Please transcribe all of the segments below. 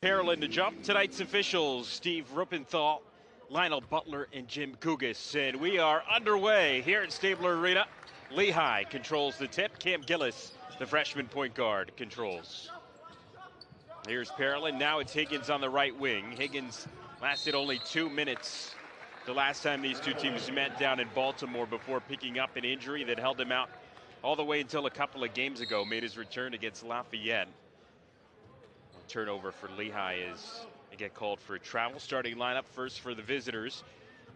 Parallel to jump. Tonight's officials, Steve Ruppenthal, Lionel Butler, and Jim Gugas. And we are underway here at Stabler Arena. Lehigh controls the tip. Cam Gillis, the freshman point guard, controls. Here's Parallel. Now it's Higgins on the right wing. Higgins lasted only 2 minutes the last time these two teams met down in Baltimore before picking up an injury that held him out all the way until a couple of games ago. Made his return against Lafayette. Turnover for Lehigh as they get called for a travel. Starting lineup first for the visitors.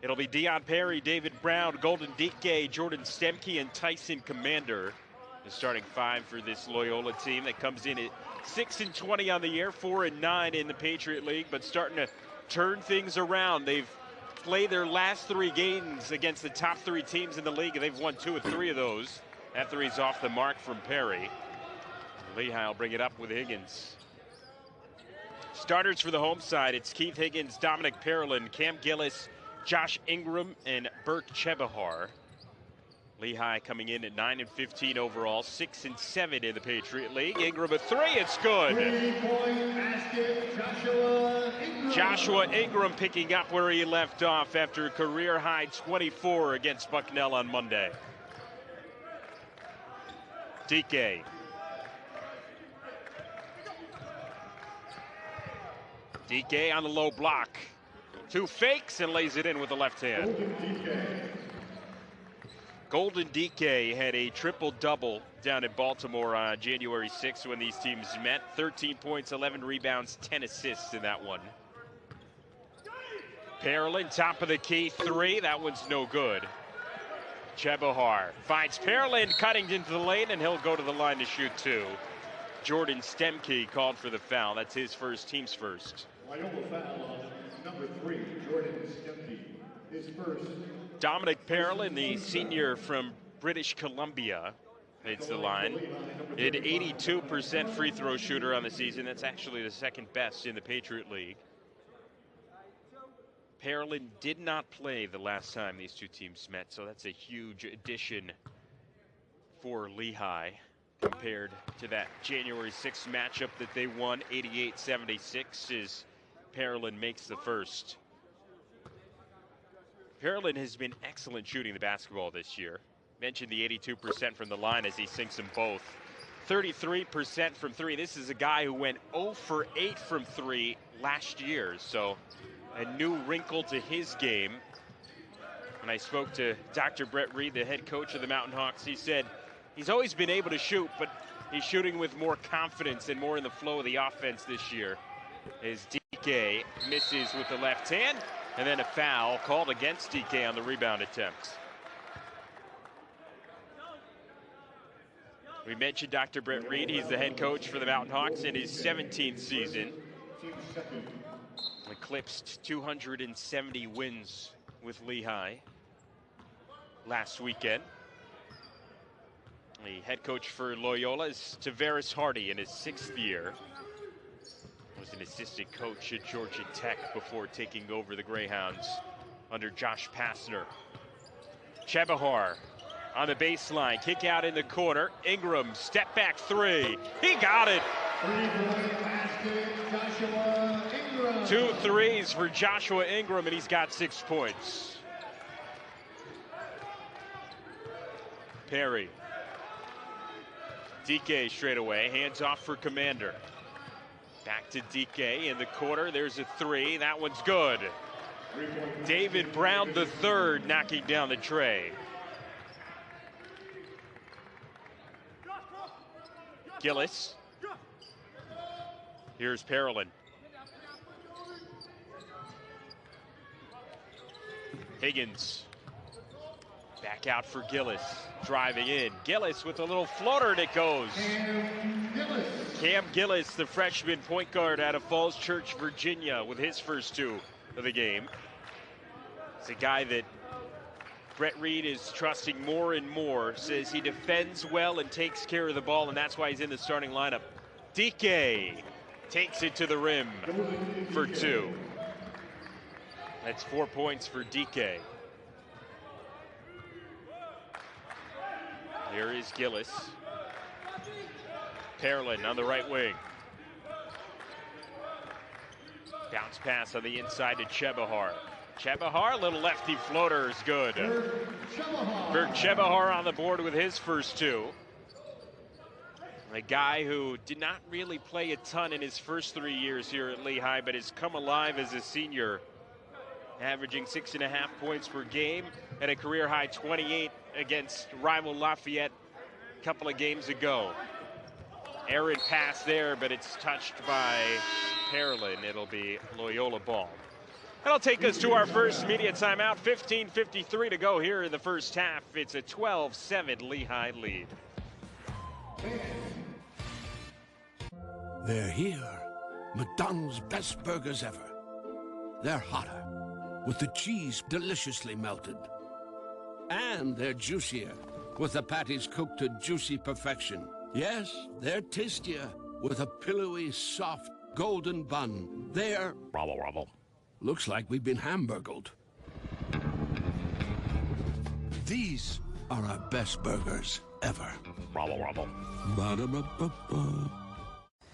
It'll be Deion Perry, David Brown, Golden Dike, Jordan Stemke, and Tyson Commander. The starting five for this Loyola team that comes in at 6-20 on the year, 4-9 in the Patriot League, but starting to turn things around. They've played their last 3 games against the top 3 teams in the league, and they've won 2 of 3 of those. That 3's off the mark from Perry. Lehigh will bring it up with Higgins. Starters for the home side, it's Keith Higgins, Dominic Parolin, Cam Gillis, Josh Ingram, and Burke Chebuhar. Lehigh coming in at 9-15 overall, 6-7 in the Patriot League. Ingram a 3, it's good. 3-point basket, Joshua Ingram picking up where he left off after a career-high 24 against Bucknell on Monday. Dike. Dike on the low block. 2 fakes and lays it in with the left hand. Golden Dike had a triple-double down in Baltimore on January 6th when these teams met. 13 points, 11 rebounds, 10 assists in that one. Parolin, top of the key, 3. That one's no good. Chebuhar finds Parolin cutting into the lane, and he'll go to the line to shoot 2. Jordan Stemke called for the foul. That's his first, team's first. Loyola foul on number 3, Jordan Stemke, his first. Dominic Parolin, the senior from British Columbia, hits the line. An 82% free throw shooter on the season. That's actually the second best in the Patriot League. Parolin did not play the last time these two teams met, so that's a huge addition for Lehigh compared to that January 6th matchup that they won 88-76 as Parolin makes the first. Parolin has been excellent shooting the basketball this year. Mentioned the 82% from the line as he sinks them both. 33% from 3. This is a guy who went 0 for 8 from 3 last year, so a new wrinkle to his game. When I spoke to Dr. Brett Reed, the head coach of the Mountain Hawks, he said he's always been able to shoot, but he's shooting with more confidence and more in the flow of the offense this year. As Dike misses with the left hand, and then a foul called against Dike on the rebound attempt. We mentioned Dr. Brett Reed. He's the head coach for the Mountain Hawks in his 17th season. Eclipsed 270 wins with Lehigh last weekend. The head coach for Loyola is Tavares Hardy in his 6th year. Was an assistant coach at Georgia Tech before taking over the Greyhounds under Josh Pastner. Chebuhar on the baseline, kick out in the corner. Ingram, step back 3. He got it. 3-point basket, Joshua Ingram. 2 threes for Joshua Ingram, and he's got 6 points. Perry. Dike straight away, hands off for Commander. Back to Dike in the corner. There's a 3. That one's good. David Brown the third knocking down the tray. Gillis. Here's Parolin. Higgins. Back out for Gillis. Driving in. Gillis with a little floater, and it goes. Cam Gillis, the freshman point guard out of Falls Church, Virginia, with his first 2 of the game. It's a guy that Brett Reed is trusting more and more. Says he defends well and takes care of the ball, and that's why he's in the starting lineup. Dike takes it to the rim for 2. That's 4 points for Dike. Here is Gillis. Parolin on the right wing. Bounce pass on the inside to Chebuhar. Chebuhar, little lefty floater is good. Burke Chebuhar on the board with his first two. A guy who did not really play a ton in his first 3 years here at Lehigh, but has come alive as a senior, averaging 6.5 points per game and a career high 28 against rival Lafayette a couple of games ago. Errant pass there, but it's touched by Parolin. It'll be Loyola ball. That'll take us to our first media timeout. 15:53 to go here in the first half. It's a 12-7 Lehigh lead. They're here. McDonald's best burgers ever. They're hotter, with the cheese deliciously melted. And they're juicier, with the patties cooked to juicy perfection. Yes, they're tastier, with a pillowy, soft, golden bun. They're... Rubble, rubble. Looks like we've been hamburgled. These are our best burgers ever. Rubble, rubble. Ba-da-ba-ba-ba.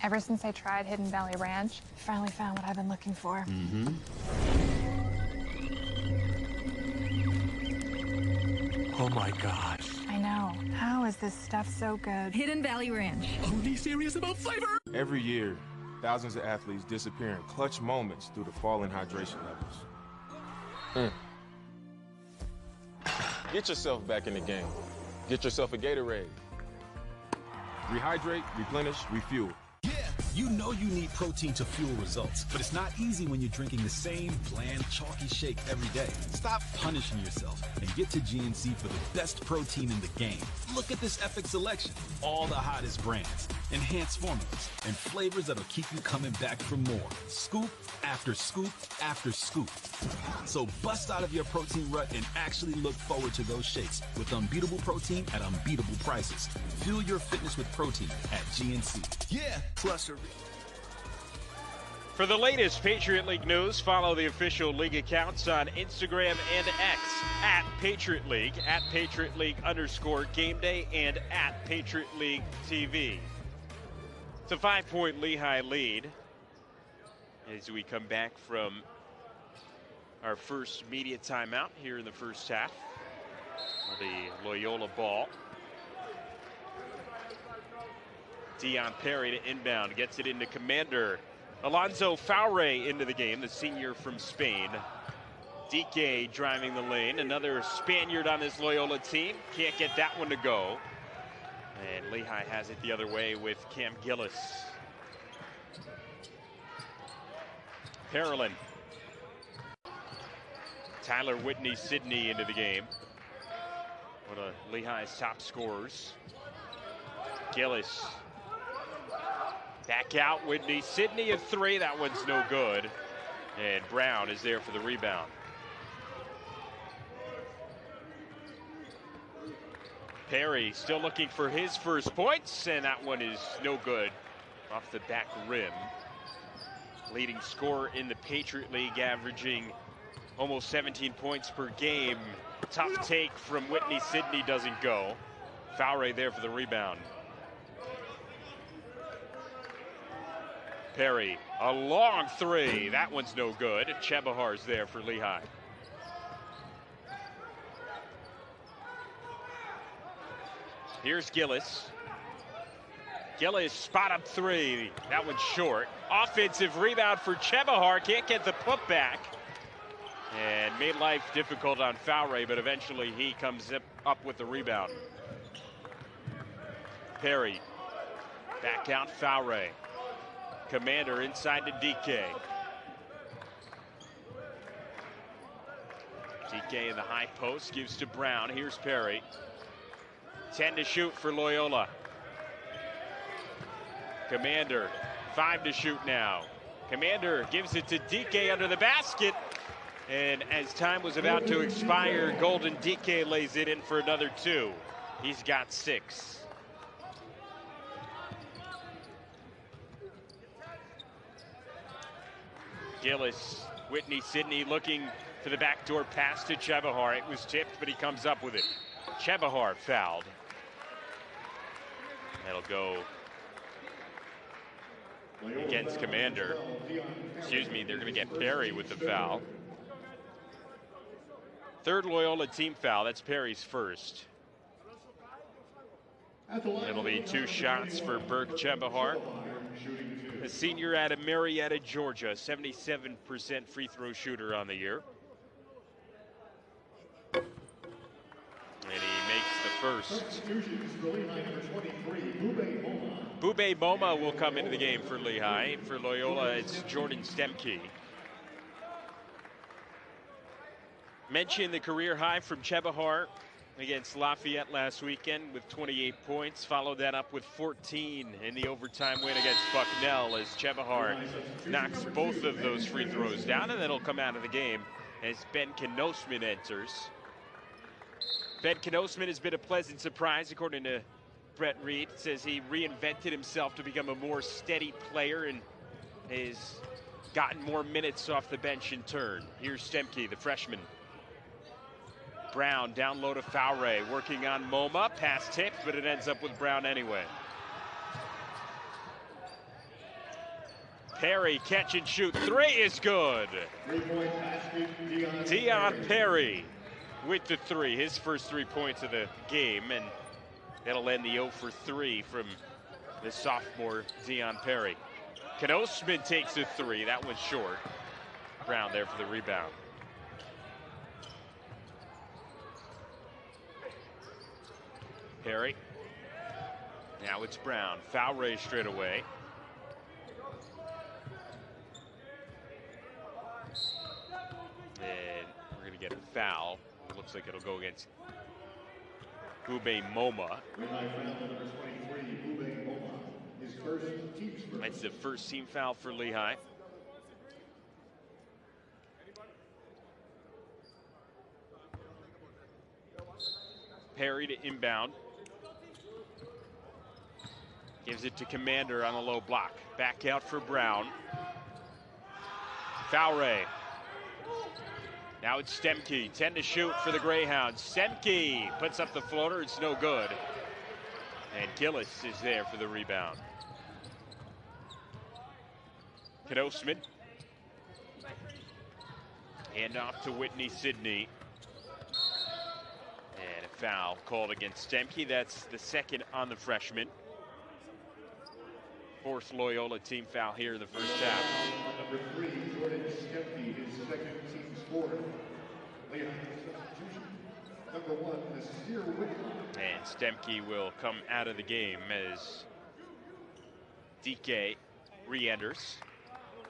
Ever since I tried Hidden Valley Ranch, I finally found what I've been looking for. Oh my gosh. I know. How is this stuff so good? Hidden Valley Ranch. Only serious about flavor? Every year, thousands of athletes disappear in clutch moments due to falling hydration levels. Get yourself back in the game. Get yourself a Gatorade. Rehydrate, replenish, refuel. Yeah, you know you need protein to fuel results, but it's not easy when you're drinking the same bland, chalky shake every day. Stop punishing yourself and get to GNC for the best protein in the game. Look at this epic selection. All the hottest brands, enhanced formulas, and flavors that'll keep you coming back for more. Scoop after scoop after scoop. So bust out of your protein rut and actually look forward to those shakes with unbeatable protein at unbeatable prices. Fuel your fitness with protein at GNC. Yeah, plus For the latest Patriot League news, follow the official league accounts on Instagram and X at Patriot League _GameDay, and at Patriot League TV. It's a 5-point Lehigh lead as we come back from our first media timeout here in the first half. The Loyola ball. Dion Perry to inbound, gets it into Commander. Alonzo Faure into the game, the senior from Spain. DK driving the lane, another Spaniard on this Loyola team. Can't get that one to go. And Lehigh has it the other way with Cam Gillis. Parolin. Tyler Whitney Sidney into the game. One of Lehigh's top scorers. Gillis. Back out, Whitney. Sidney at 3, that one's no good. And Brown is there for the rebound. Perry still looking for his first points, and that one is no good off the back rim. Leading scorer in the Patriot League, averaging almost 17 points per game. Tough take from Whitney Sidney, doesn't go. Faure there for the rebound. Perry, a long 3. That one's no good. Chebuhar's there for Lehigh. Here's Gillis. Gillis, spot up 3. That one's short. Offensive rebound for Chebuhar. Can't get the putback. And made life difficult on Faure, but eventually he comes up with the rebound. Perry. Back out Faure. Commander inside to DK. DK in the high post, gives to Brown. Here's Perry. 10 to shoot for Loyola. Commander, 5 to shoot now. Commander gives it to DK under the basket. And as time was about to expire, Golden DK lays it in for another 2. He's got 6. Gillis, Whitney Sidney looking for the backdoor pass to Chebuhar. It was tipped, but he comes up with it. Chebuhar fouled. That'll go against Commander. Excuse me, they're going to get Perry with the foul. Third Loyola team foul. That's Perry's first. It'll be 2 shots for Burke Chebuhar, a senior out of Marietta, Georgia, 77% free throw shooter on the year. And he makes the first. Bube Moma will come into the game for Lehigh. For Loyola, it's Jordan Stemke. Mentioned the career high from Chebuhar against Lafayette last weekend with 28 points. Followed that up with 14 in the overtime win against Bucknell as Chebuhar knocks both of those free throws down, and then he'll come out of the game as Ben Knosman enters. Ben Knosman has been a pleasant surprise, according to Brett Reed. Says he reinvented himself to become a more steady player and has gotten more minutes off the bench in turn. Here's Stemke, the freshman. Brown down low to Faure, working on Moma. Pass tipped, but it ends up with Brown anyway. Perry, catch and shoot. 3 is good. Dion Perry with the 3. His first 3 points of the game, and that'll end the 0 for 3 from the sophomore Dion Perry. Knosman takes a 3. That one's short. Brown there for the rebound. Perry. Now it's Brown. Faure straight away. And we're going to get a foul. It looks like it'll go against Bube Moma. That's the first team foul for Lehigh. Perry to inbound. Gives it to Commander on a low block. Back out for Brown. Faure. Now it's Stemke. 10 to shoot for the Greyhounds. Stemke puts up the floater. It's no good. And Gillis is there for the rebound. Knosman. Hand off to Whitney Sidney. And a foul called against Stemke. That's the second on the freshman. 4th Loyola team foul here in the first half. Number 3, Jordan Stemke, his second team's 4th. Lehigh substitution. Number 1, Nasir Whitlock. And Stemke will come out of the game as DK re-enters.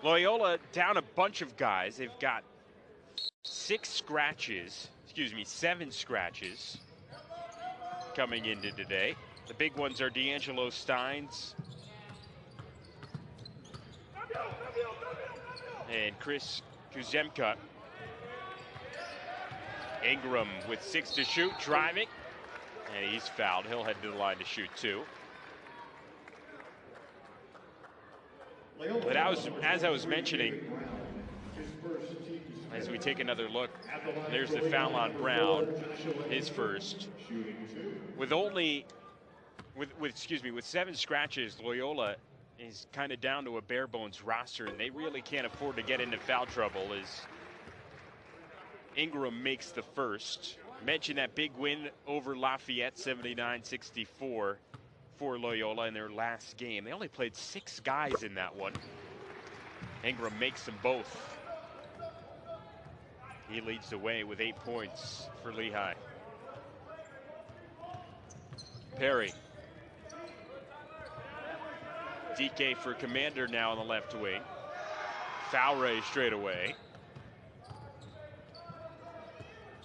Loyola down a bunch of guys. They've got 7 scratches coming into today. The big ones are D'Angelo Steins and Chris Kuzemka. Ingram with 6 to shoot, driving, and he's fouled. He'll head to the line to shoot 2. But as I was mentioning, as we take another look, there's the foul on Brown, his first. With 7 scratches, Loyola is kind of down to a bare bones roster, and they really can't afford to get into foul trouble as Ingram makes the first. Mentioned that big win over Lafayette, 79-64 for Loyola in their last game. They only played 6 guys in that one. Ingram makes them both. He leads the way with 8 points for Lehigh. Perry. DK for Commander now on the left wing. Faure straight away.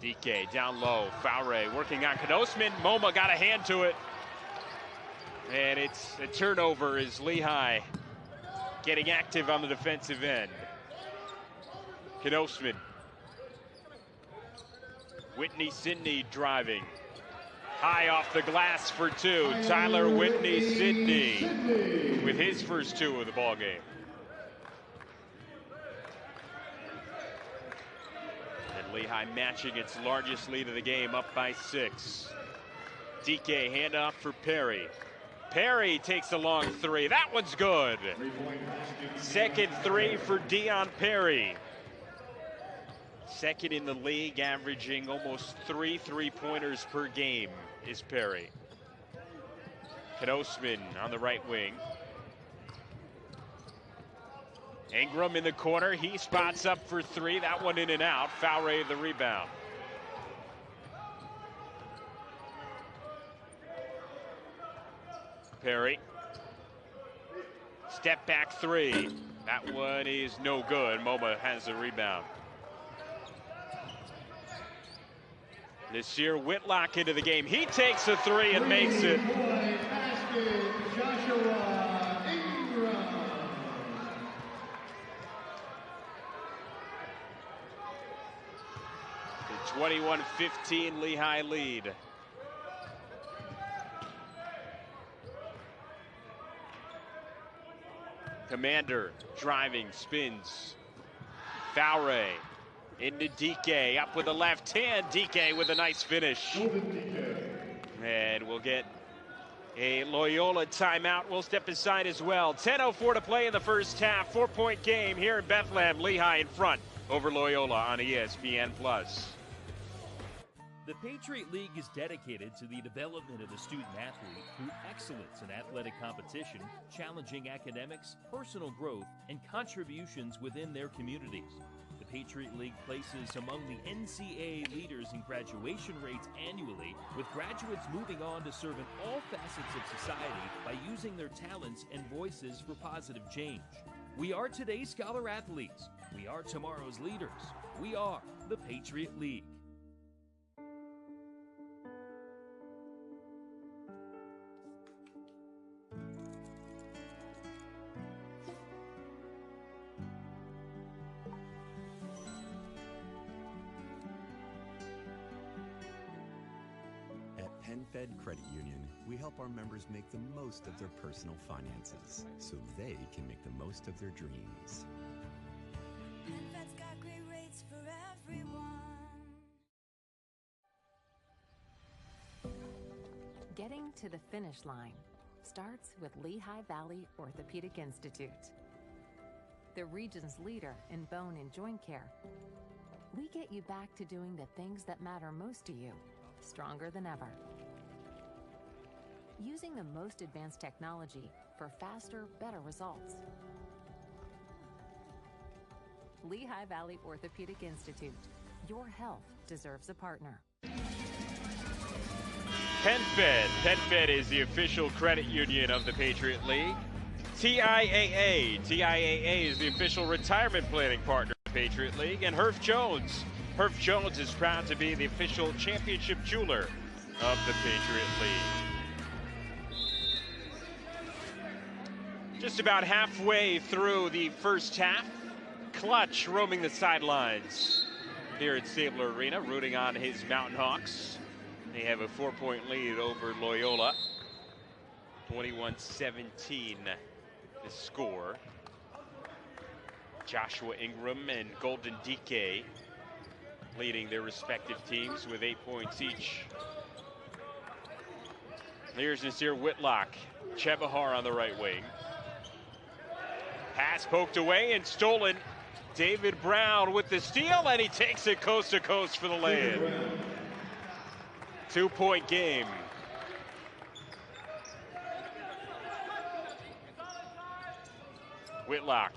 DK down low. Faure working on Knosman. Moma got a hand to it. And it's a turnover as Lehigh getting active on the defensive end. Knosman. Whitney Sidney driving. High off the glass for 2. Tyler Whitney Sidney with his first 2 of the ball game. And Lehigh matching its largest lead of the game, up by 6. DK handoff for Perry. Perry takes a long three. That one's good. Second three for Dion Perry. Second in the league, averaging almost 3 3-pointers per game is Perry. Knosman on the right wing. Ingram in the corner. He spots up for three. That one in and out. Fowray the rebound. Perry. Step back three. That one is no good. MoMA has the rebound. Nasir Whitlock into the game. He takes a three and makes it. The 21-15 Lehigh lead. Commander driving, spins. Fowray into DK, up with the left hand. DK with a nice finish. And we'll get a Loyola timeout. We'll step aside as well. 10:04 to play in the first half. 4-point game here in Bethlehem. Lehigh in front over Loyola on ESPN+. The Patriot League is dedicated to the development of the student athlete through excellence in athletic competition, challenging academics, personal growth, and contributions within their communities. The Patriot League places among the NCAA leaders in graduation rates annually, with graduates moving on to serve in all facets of society by using their talents and voices for positive change. We are today's scholar athletes. We are tomorrow's leaders. We are the Patriot League. PenFed Credit Union, we help our members make the most of their personal finances so they can make the most of their dreams. PenFed's got great rates for everyone. Getting to the finish line starts with Lehigh Valley Orthopedic Institute, the region's leader in bone and joint care. We get you back to doing the things that matter most to you, stronger than ever. Using the most advanced technology for faster, better results. Lehigh Valley Orthopedic Institute. Your health deserves a partner. PenFed. PenFed is the official credit union of the Patriot League. TIAA. TIAA is the official retirement planning partner of the Patriot League. And Herff Jones. Herff Jones is proud to be the official championship jeweler of the Patriot League. Just about halfway through the first half. Clutch roaming the sidelines here at Stabler Arena, rooting on his Mountain Hawks. They have a 4-point lead over Loyola. 21-17 the score. Joshua Ingram and Golden DK leading their respective teams with 8 points each. Here's Nasir Whitlock. Chebuhar on the right wing. Pass poked away and stolen. David Brown with the steal, and he takes it coast to coast for the lay-in. 2-point game. Whitlock.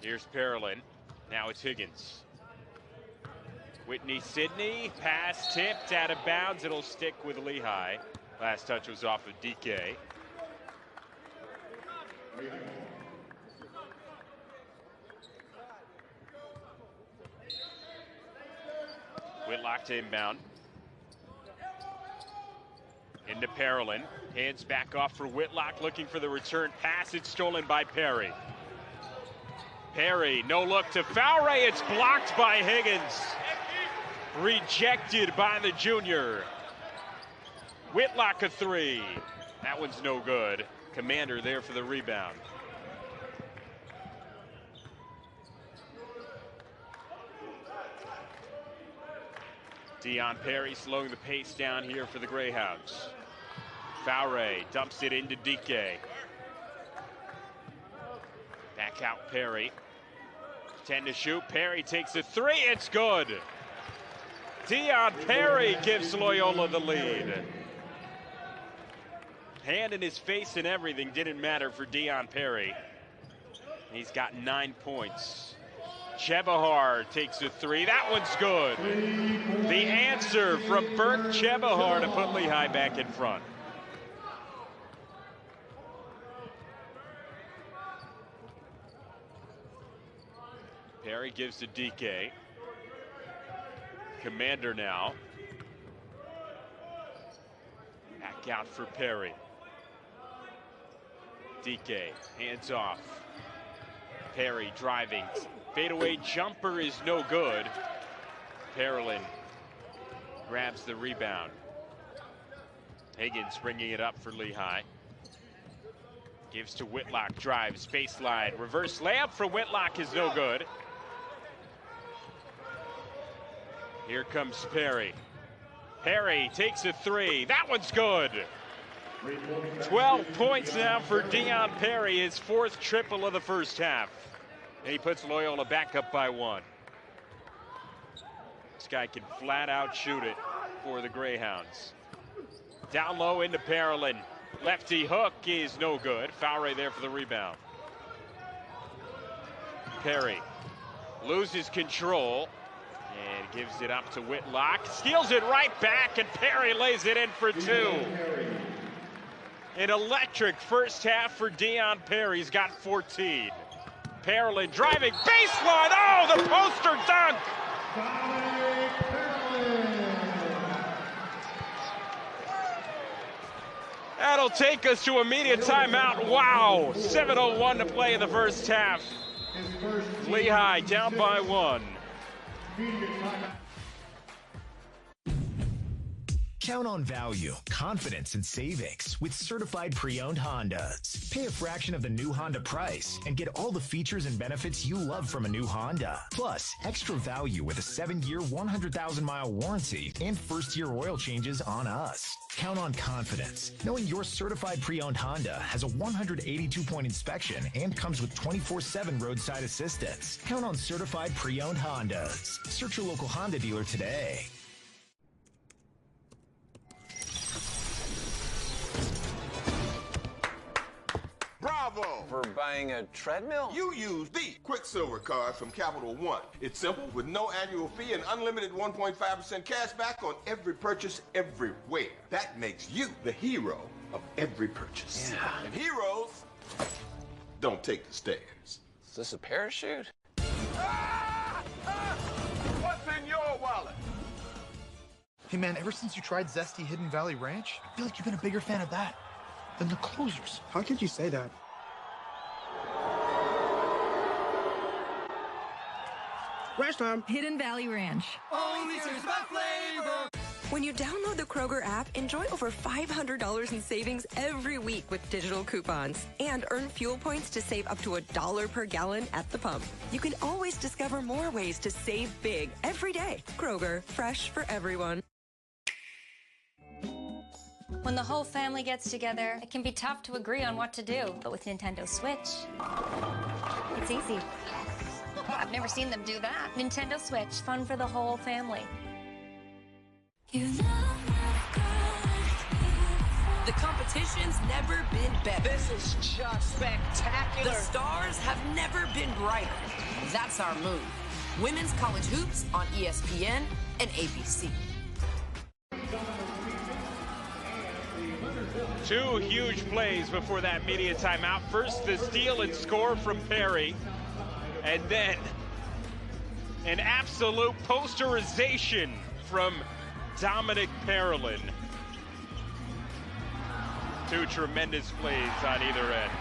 Here's Parolin. Now it's Higgins. Whitney Sidney. Pass tipped out of bounds. It'll stick with Lehigh. Last touch was off of DK. Whitlock to inbound. Into Parolin. Hands back off for Whitlock, looking for the return pass. It's stolen by Perry. Perry, no look to Fowray. It's blocked by Higgins. Rejected by the junior. Whitlock a three. That one's no good. Commander there for the rebound. Dion Perry slowing the pace down here for the Greyhounds. Faure dumps it into DK. Back out Perry. 10 to shoot. Perry takes a three. It's good. Dion Perry gives Loyola the lead. Hand in his face and everything didn't matter for Dion Perry. He's got 9 points. Chebuhar takes a three. That one's good. The answer from Burke Chebuhar to put Lehigh back in front. Perry gives to DK. Commander now. Back out for Perry. DK, hands off. Perry driving. Fadeaway jumper is no good. Parolin grabs the rebound. Higgins bringing it up for Lehigh. Gives to Whitlock, drives, baseline. Reverse layup for Whitlock is no good. Here comes Perry. Perry takes a three. That one's good. 12 points now for Dion Perry, his 4th triple of the first half. And he puts Loyola back up by 1. This guy can flat out shoot it for the Greyhounds. Down low into Parolin. Lefty hook is no good. Faure there for the rebound. Perry loses control and gives it up to Whitlock. Steals it right back, and Perry lays it in for 2. An electric first half for Dion Perry. He's got 14. Parolin driving baseline. Oh, the poster dunk. That'll take us to immediate timeout. Wow, 7:01 to play in the first half. Lehigh down by 1. Count on value, confidence, and savings with certified pre-owned Hondas. Pay a fraction of the new Honda price and get all the features and benefits you love from a new Honda. Plus, extra value with a 7-year, 100,000-mile warranty and first-year oil changes on us. Count on confidence, knowing your certified pre-owned Honda has a 182-point inspection and comes with 24/7 roadside assistance. Count on certified pre-owned Hondas. Search your local Honda dealer today. Bravo! For buying a treadmill? You use the Quicksilver card from Capital One. It's simple, with no annual fee and unlimited 1.5% cash back on every purchase everywhere. That makes you the hero of every purchase. Yeah. And heroes don't take the stairs. Is this a parachute? What's in your wallet? Hey man, ever since you tried Zesty Hidden Valley Ranch, I feel like you've been a bigger fan of that than the closers. How could you say that? Ranch time. Hidden Valley Ranch. Only serious about flavor. When you download the Kroger app, enjoy over $500 in savings every week with digital coupons and earn fuel points to save up to $1 per gallon at the pump. You can always discover more ways to save big every day. Kroger, fresh for everyone. When the whole family gets together, it can be tough to agree on what to do. But with Nintendo Switch, it's easy. I've never seen them do that. Nintendo Switch, fun for the whole family. The competition's never been better. This is just spectacular. The stars have never been brighter. That's our move. Women's College Hoops on ESPN and ABC. 2 huge plays before that media timeout. First, the steal and score from Perry. And then an absolute posterization from Dominic Parolin. 2 tremendous plays on either end.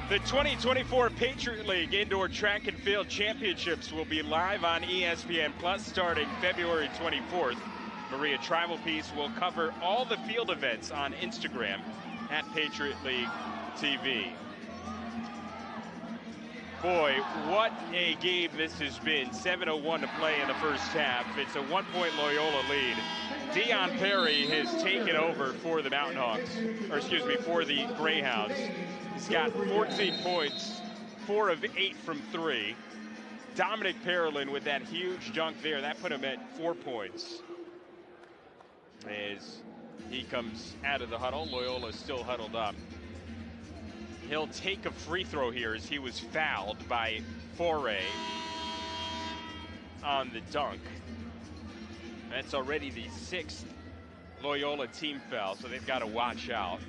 The 2024 Patriot League Indoor Track and Field Championships will be live on ESPN Plus starting February 24th. Maria Tribalpiece will cover all the field events on Instagram at Patriot League TV. Boy, what a game this has been. 7:01 to play in the first half. It's a 1-point Loyola lead. Deion Perry has taken over for the Mountain Hawks, or excuse me, for the Greyhounds. He's got 14 points, 4 of 8 from 3. Dominic Parolin with that huge dunk there, that put him at 4 points. As he comes out of the huddle, Loyola still huddled up. He'll take a free throw here as he was fouled by Foray on the dunk. That's already the 6th Loyola team foul, so they've got to watch out.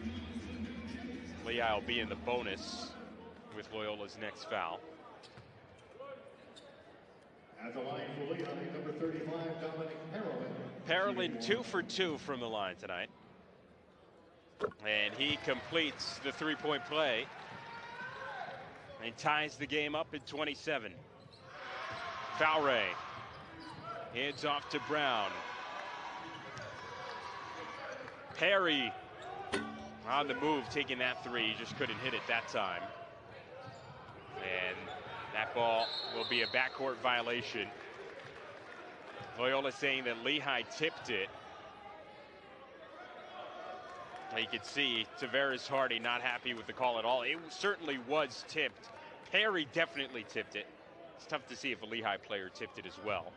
Lehigh will be in the bonus with Loyola's next foul. At the line for Lehigh, number 35, Dominic Parolin. Parolin 2 for 2 from the line tonight. And he completes the three-point play and ties the game up at 27. Foulray hands off to Brown. Perry on the move, taking that three, just couldn't hit it that time. And that ball will be a backcourt violation. Loyola saying that Lehigh tipped it. You can see Tavares Hardy not happy with the call at all. It certainly was tipped. Perry definitely tipped it. It's tough to see if a Lehigh player tipped it as well.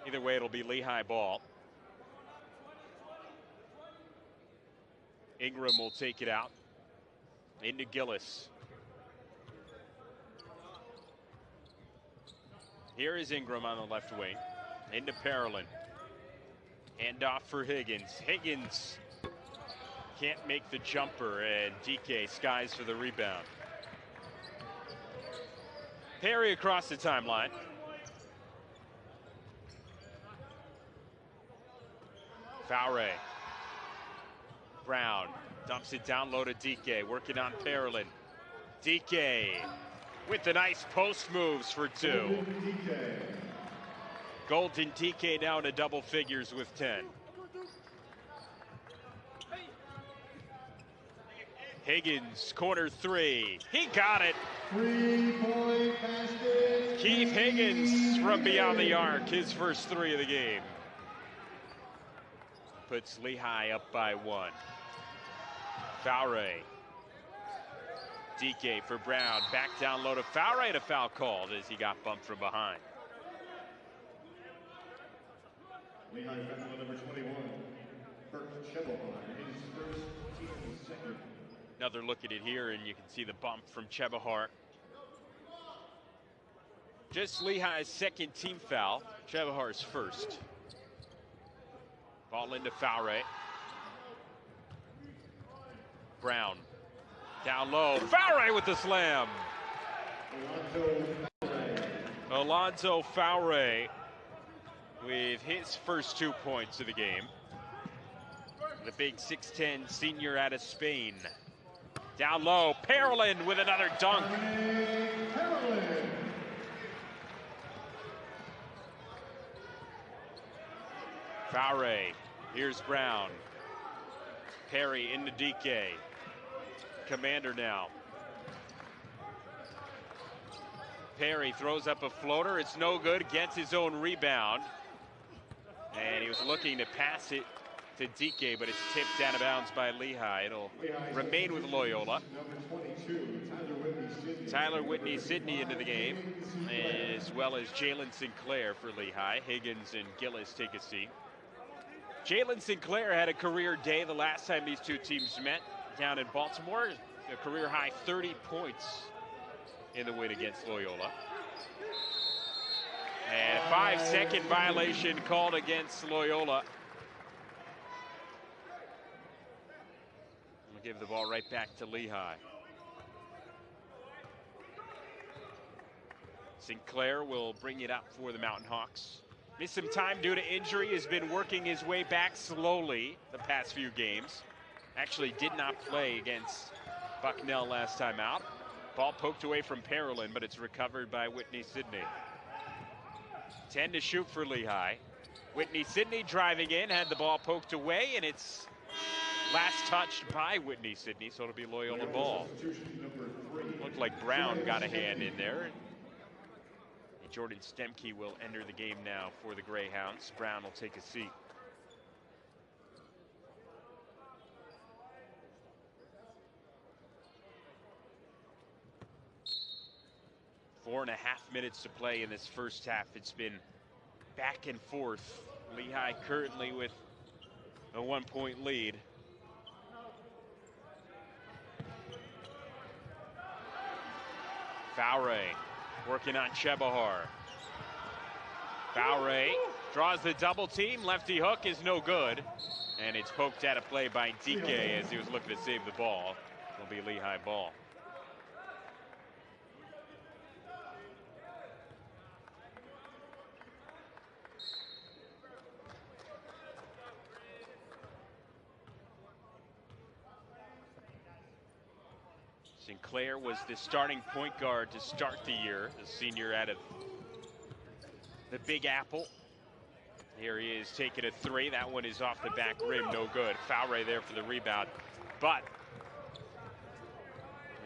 Either way, it'll be Lehigh ball. Ingram will take it out into Gillis. Here is Ingram on the left wing. Into Parolin. Hand off for Higgins. Higgins can't make the jumper, and DK skies for the rebound. Perry across the timeline. Foulray. Brown dumps it down low to DK, working on Parolin. DK with the nice post moves for 2. Golden DK now into double figures with 10. Higgins, corner 3. He got it. 3-point basket. Keith Higgins from beyond the arc, his first 3 of the game. Puts Lehigh up by 1. Foulray. DK for Brown. Back down low to Foulray, and a foul called as he got bumped from behind. Lehigh foul number 21, Burke Chebuhar, his first team second. Another look at it here, and you can see the bump from Chebuhar. Just Lehigh's second team foul. Chebuhar's first. Ball into Foulray. Brown down low. Foulray with the slam. Alonzo Foulray with his first 2 points of the game. The big 6'10" senior out of Spain. Down low, Parolin with another dunk. Foulray, here's Brown. Perry into DK. Commander now. Perry throws up a floater. It's no good. Gets his own rebound. And he was looking to pass it to DK, but it's tipped out of bounds by Lehigh. It'll remain with Loyola. Tyler Whitney Sidney into the game, as well as Jalen Sinclair for Lehigh. Higgins and Gillis take a seat. Jalen Sinclair had a career day the last time these two teams met down in Baltimore. A career high 30 points in the win against Loyola. And a 5-second violation called against Loyola. We'll give the ball right back to Lehigh. Sinclair will bring it up for the Mountain Hawks. Missed some time due to injury, has been working his way back slowly the past few games. Actually did not play against Bucknell last time out. Ball poked away from Parolin, but it's recovered by Whitney Sidney. 10 to shoot for Lehigh. Whitney Sidney driving in, had the ball poked away, and it's last touched by Whitney Sidney, so it'll be Loyola ball. Looked like Brown got a hand in there. And Jordan Stemke will enter the game now for the Greyhounds. Brown will take a seat. 4.5 minutes to play in this first half. It's been back and forth. Lehigh currently with a 1-point lead. Faure working on Chebuhar. Faure draws the double team. Lefty hook is no good. And it's poked out of play by Dike as he was looking to save the ball. It'll be Lehigh ball. Sinclair was the starting point guard to start the year, the senior out of the Big Apple. Here he is taking a three. That one is off the back rim, no good. Faure there for the rebound. But,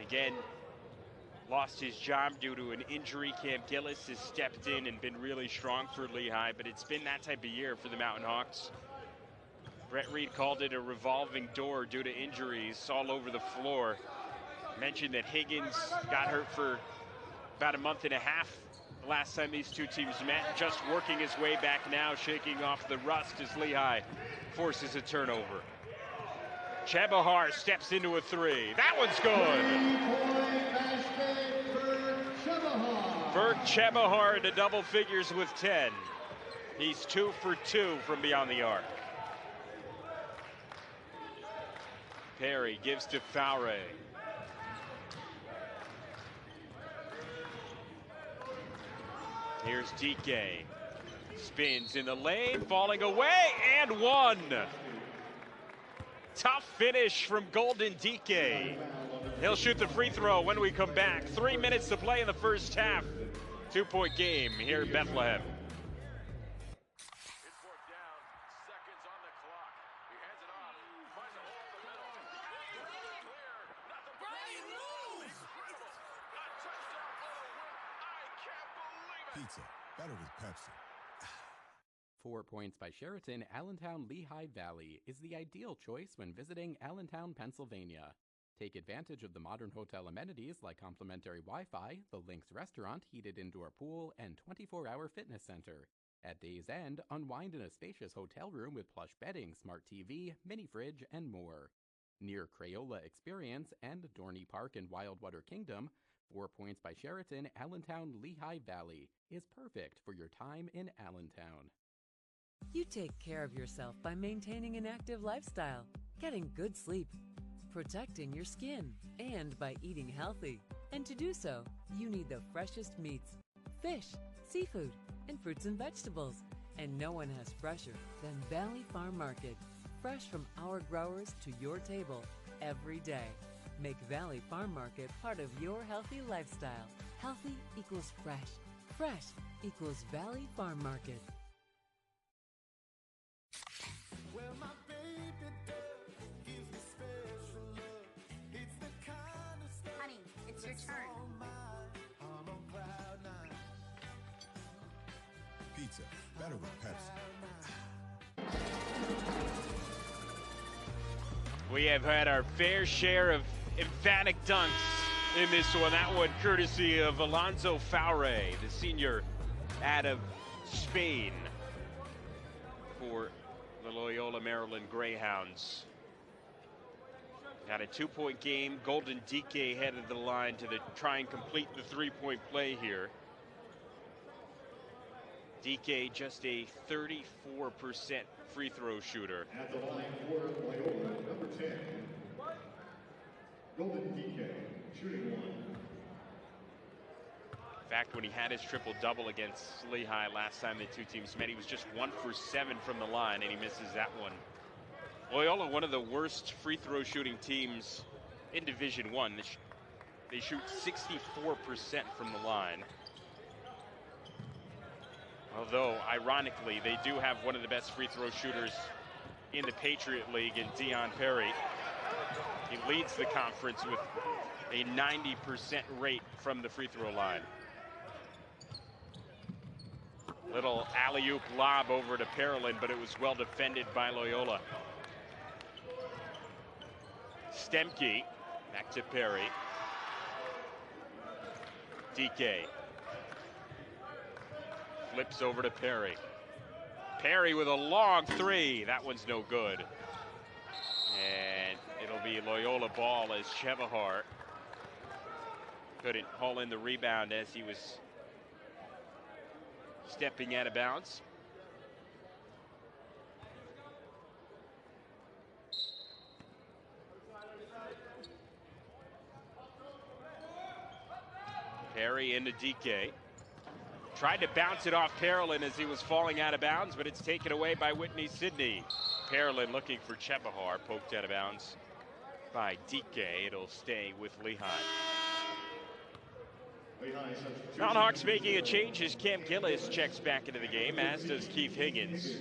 again, lost his job due to an injury. Cam Gillis has stepped in and been really strong for Lehigh, but it's been that type of year for the Mountain Hawks. Brett Reed called it a revolving door due to injuries all over the floor. Mentioned that Higgins got hurt for about a month and a half the last time these two teams met. Just working his way back now, shaking off the rust as Lehigh forces a turnover. Chebuhar steps into a three. That one's good. Burke Chebuhar into double figures with 10. He's 2 for 2 from beyond the arc. Perry gives to Faure. Here's Dike. Spins in the lane, falling away, and one. Tough finish from Golden Dike. He'll shoot the free throw when we come back. 3 minutes to play in the first half. 2-point game here in Bethlehem. Pizza, better with Pepsi. 4 Points by Sheraton Allentown Lehigh Valley is the ideal choice when visiting Allentown, Pennsylvania. Take advantage of the modern hotel amenities like complimentary Wi-Fi, the Lynx restaurant, heated indoor pool, and 24-hour fitness center. At day's end, unwind in a spacious hotel room with plush bedding, smart TV, mini fridge, and more. Near Crayola Experience and Dorney Park in Wildwater Kingdom, 4 Points by Sheraton Allentown Lehigh Valley is perfect for your time in Allentown. You take care of yourself by maintaining an active lifestyle, getting good sleep, protecting your skin, and by eating healthy. And to do so, you need the freshest meats, fish, seafood, and fruits and vegetables. And no one has fresher than Valley Farm Market. Fresh from our growers to your table every day. Make Valley Farm Market part of your healthy lifestyle. Healthy equals fresh. Fresh equals Valley Farm Market. Well, my baby does gives me special love. It's the kind of stuff. Honey, it's your turn. I'm on cloud 9. Pizza, better with Pepsi. We have had our fair share of emphatic dunks in this one. That one courtesy of Alonso Faure, the senior out of Spain for the Loyola, Maryland Greyhounds. Got a 2-point game. Golden Dike headed the line to try and complete the 3-point play here. Dike just a 34% free throw shooter. At the line for Loyola, number 10, Golden Dike, shooting 1. In fact, when he had his triple-double against Lehigh last time the two teams met, he was just 1 for 7 from the line, and he misses that one. Loyola, one of the worst free throw shooting teams in Division I. They shoot 64% from the line. Although, ironically, they do have one of the best free throw shooters in the Patriot League in Dion Perry. He leads the conference with a 90% rate from the free throw line. Little alley-oop lob over to Parolin, but it was well defended by Loyola. Stemke, back to Perry. Dike Flips over to Perry. Perry with a long three. That one's no good. And it'll be Loyola ball as Chebuhar couldn't haul in the rebound as he was stepping out of bounds. Perry into DK. Tried to bounce it off Parolin as he was falling out of bounds, but it's taken away by Whitney Sidney. Parolin looking for Chebuhar, poked out of bounds by DK. It'll stay with Lehigh. Mountain Hawks making a change as Cam Gillis checks back into the game, as does Keith Higgins.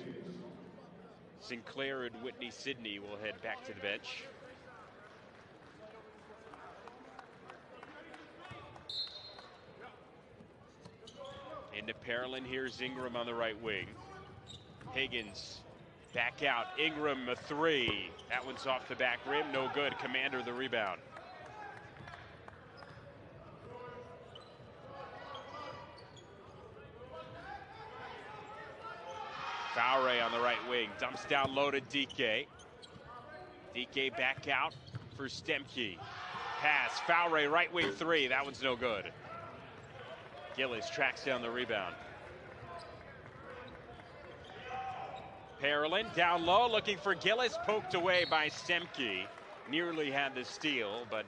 Sinclair and Whitney Sidney will head back to the bench. Into Parolin, here's Ingram on the right wing. Higgins back out, Ingram a three. That one's off the back rim, no good. Commander the rebound. Fowray on the right wing, dumps down low to DK. DK back out for Stemke. Pass, Fowray right wing three, that one's no good. Gillis tracks down the rebound. Parolin down low, looking for Gillis, poked away by Stemke. Nearly had the steal, but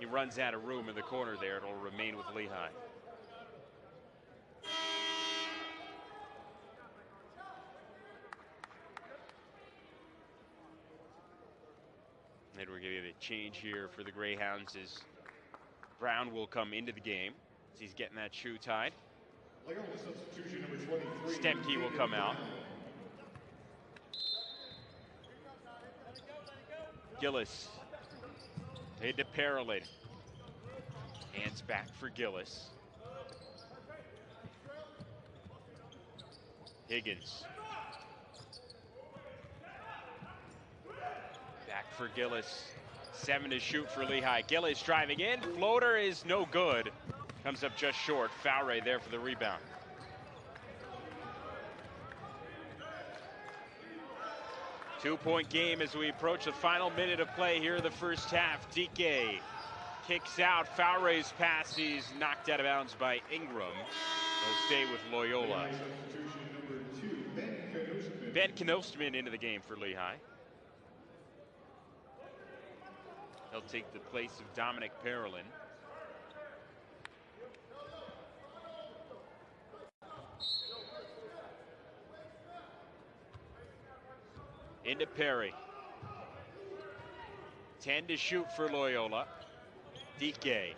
he runs out of room in the corner there. It'll remain with Lehigh. And we're going to get a change here for the Greyhounds as Brown will come into the game. He's getting that shoe tied. Stemke will come out. Gillis. Into Parolin. Hands back for Gillis. Higgins. Back for Gillis. 7 to shoot for Lehigh. Gillis driving in. Floater is no good. Comes up just short. Fowray there for the rebound. Two-point game as we approach the final minute of play here in the first half. DK kicks out. Fowray's pass. He's knocked out of bounds by Ingram. He'll stay with Loyola. Ben Knosman into the game for Lehigh. He'll take the place of Dominic Parolin. Into Perry. 10 to shoot for Loyola. DK.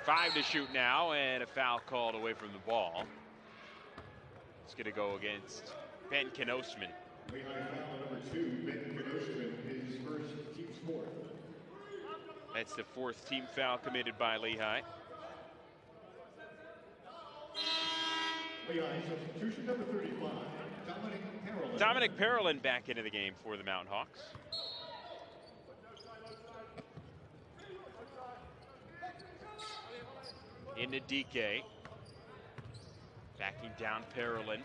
5 to shoot now, and a foul called away from the ball. It's going to go against Ben Knosman. Lehigh foul number 2, Ben Knosman, his first team fourth. That's the 4th team foul committed by Lehigh. Lehigh substitution number 35, Dominic Parolin. Dominic Parolin back into the game for the Mountain Hawks. Into DK. Backing down Parolin.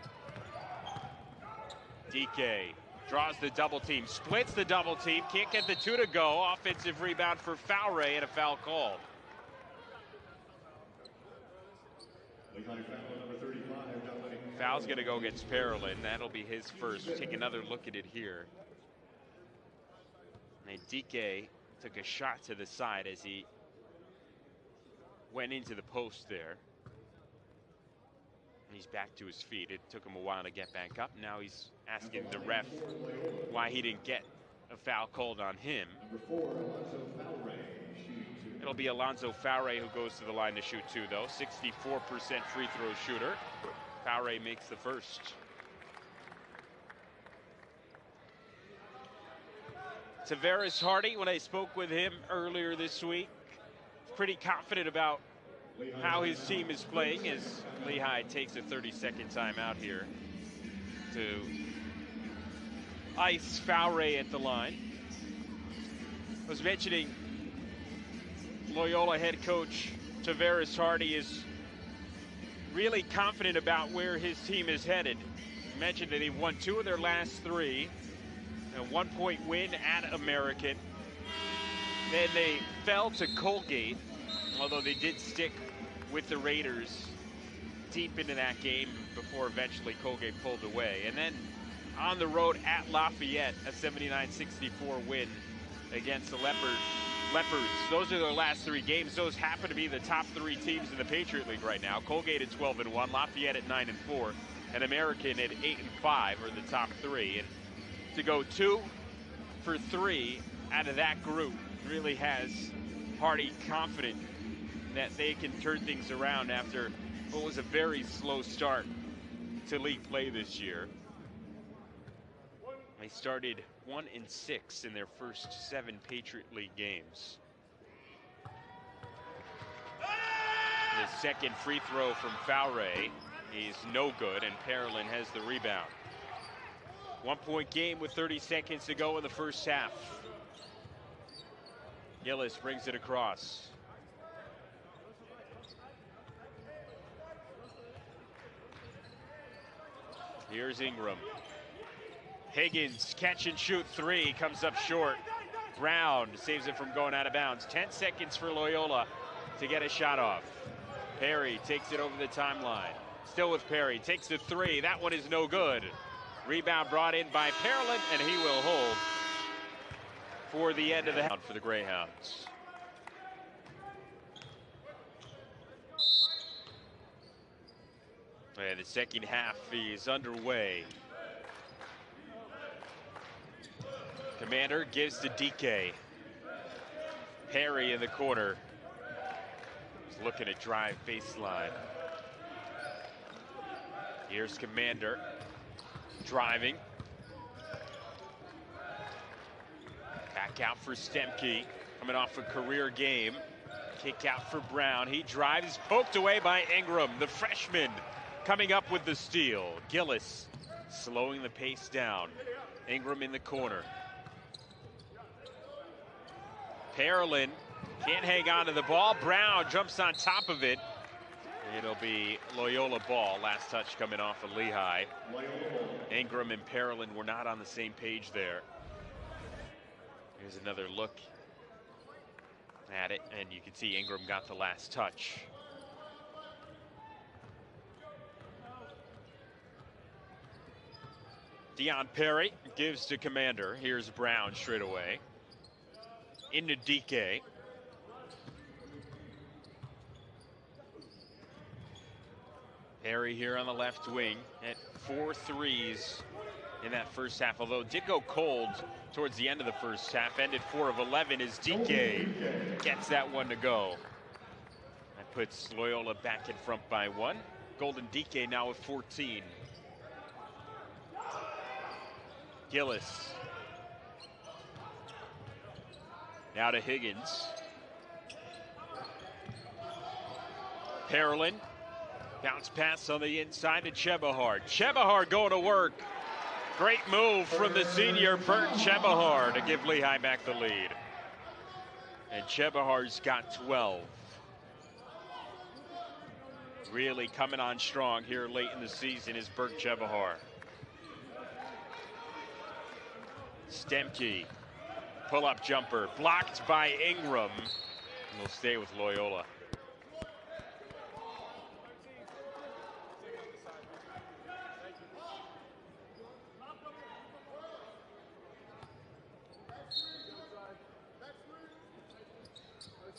DK draws the double team, splits the double team, can't get the 2 to go. Offensive rebound for Fowray and a foul called. Foul's going to go against Parolin. That'll be his first. Take another look at it here. And DK took a shot to the side as he went into the post there. And he's back to his feet. It took him a while to get back up. Now he's asking the ref why he didn't get a foul called on him. It'll be Alonzo Fowray who goes to the line to shoot 2, though. 64% free throw shooter. Fowray makes the first. Tavares Hardy, when I spoke with him earlier this week, pretty confident about how his team is playing as Lehigh takes a 30-second timeout here to ice Fowray at the line. I was mentioning Loyola head coach Tavares Hardy is really confident about where his team is headed. I mentioned that they won 2 of their last 3. A 1-point win at American. Then they fell to Colgate, although they did stick with the Raiders deep into that game before eventually Colgate pulled away. And then on the road at Lafayette, a 79-64 win against the Leopards. Those are their last 3 games. Those happen to be the top 3 teams in the Patriot League right now. Colgate at 12-1, Lafayette at 9-4, and American at 8-5 are the top 3. And to go 2 for 3 out of that group really has Hardy confident that they can turn things around after what was a very slow start to league play this year. They started 1-6 in their first 7 Patriot League games. The second free throw from Faure is no good, and Parolin has the rebound. 1-point game with 30 seconds to go in the first half. Gillis brings it across. Here's Ingram. Higgins, catch and shoot 3, comes up short. Brown saves it from going out of bounds. 10 seconds for Loyola to get a shot off. Perry takes it over the timeline. Still with Perry, takes the 3. That one is no good. Rebound brought in by Parolin, and he will hold for the end of the half for the Greyhounds. And the second half is underway. Commander gives to DK. Perry in the corner. He's looking to drive baseline. Here's Commander driving. Back out for Stemke, coming off a career game. Kick out for Brown. He drives, poked away by Ingram, the freshman, coming up with the steal. Gillis slowing the pace down. Ingram in the corner. Parolin can't hang on to the ball. Brown jumps on top of it. It'll be Loyola ball. Last touch coming off of Lehigh. Ingram and Parolin were not on the same page there. Here's another look at it, and you can see Ingram got the last touch. Deion Perry gives to Commander. Here's Brown straight away. Into DK. Perry here on the left wing at 4 threes in that first half, although it did go cold towards the end of the first half. Ended 4 of 11 as DK gets that one to go. That puts Loyola back in front by 1. Golden DK now with 14. Gillis. Now to Higgins. Parolin. Bounce pass on the inside to Chebuhar. Chebuhar going to work. Great move from the senior Burke Chebuhar to give Lehigh back the lead. And Chebuhar's got 12. Really coming on strong here late in the season is Burke Chebuhar. Stemke, pull-up jumper, blocked by Ingram. Will stay with Loyola.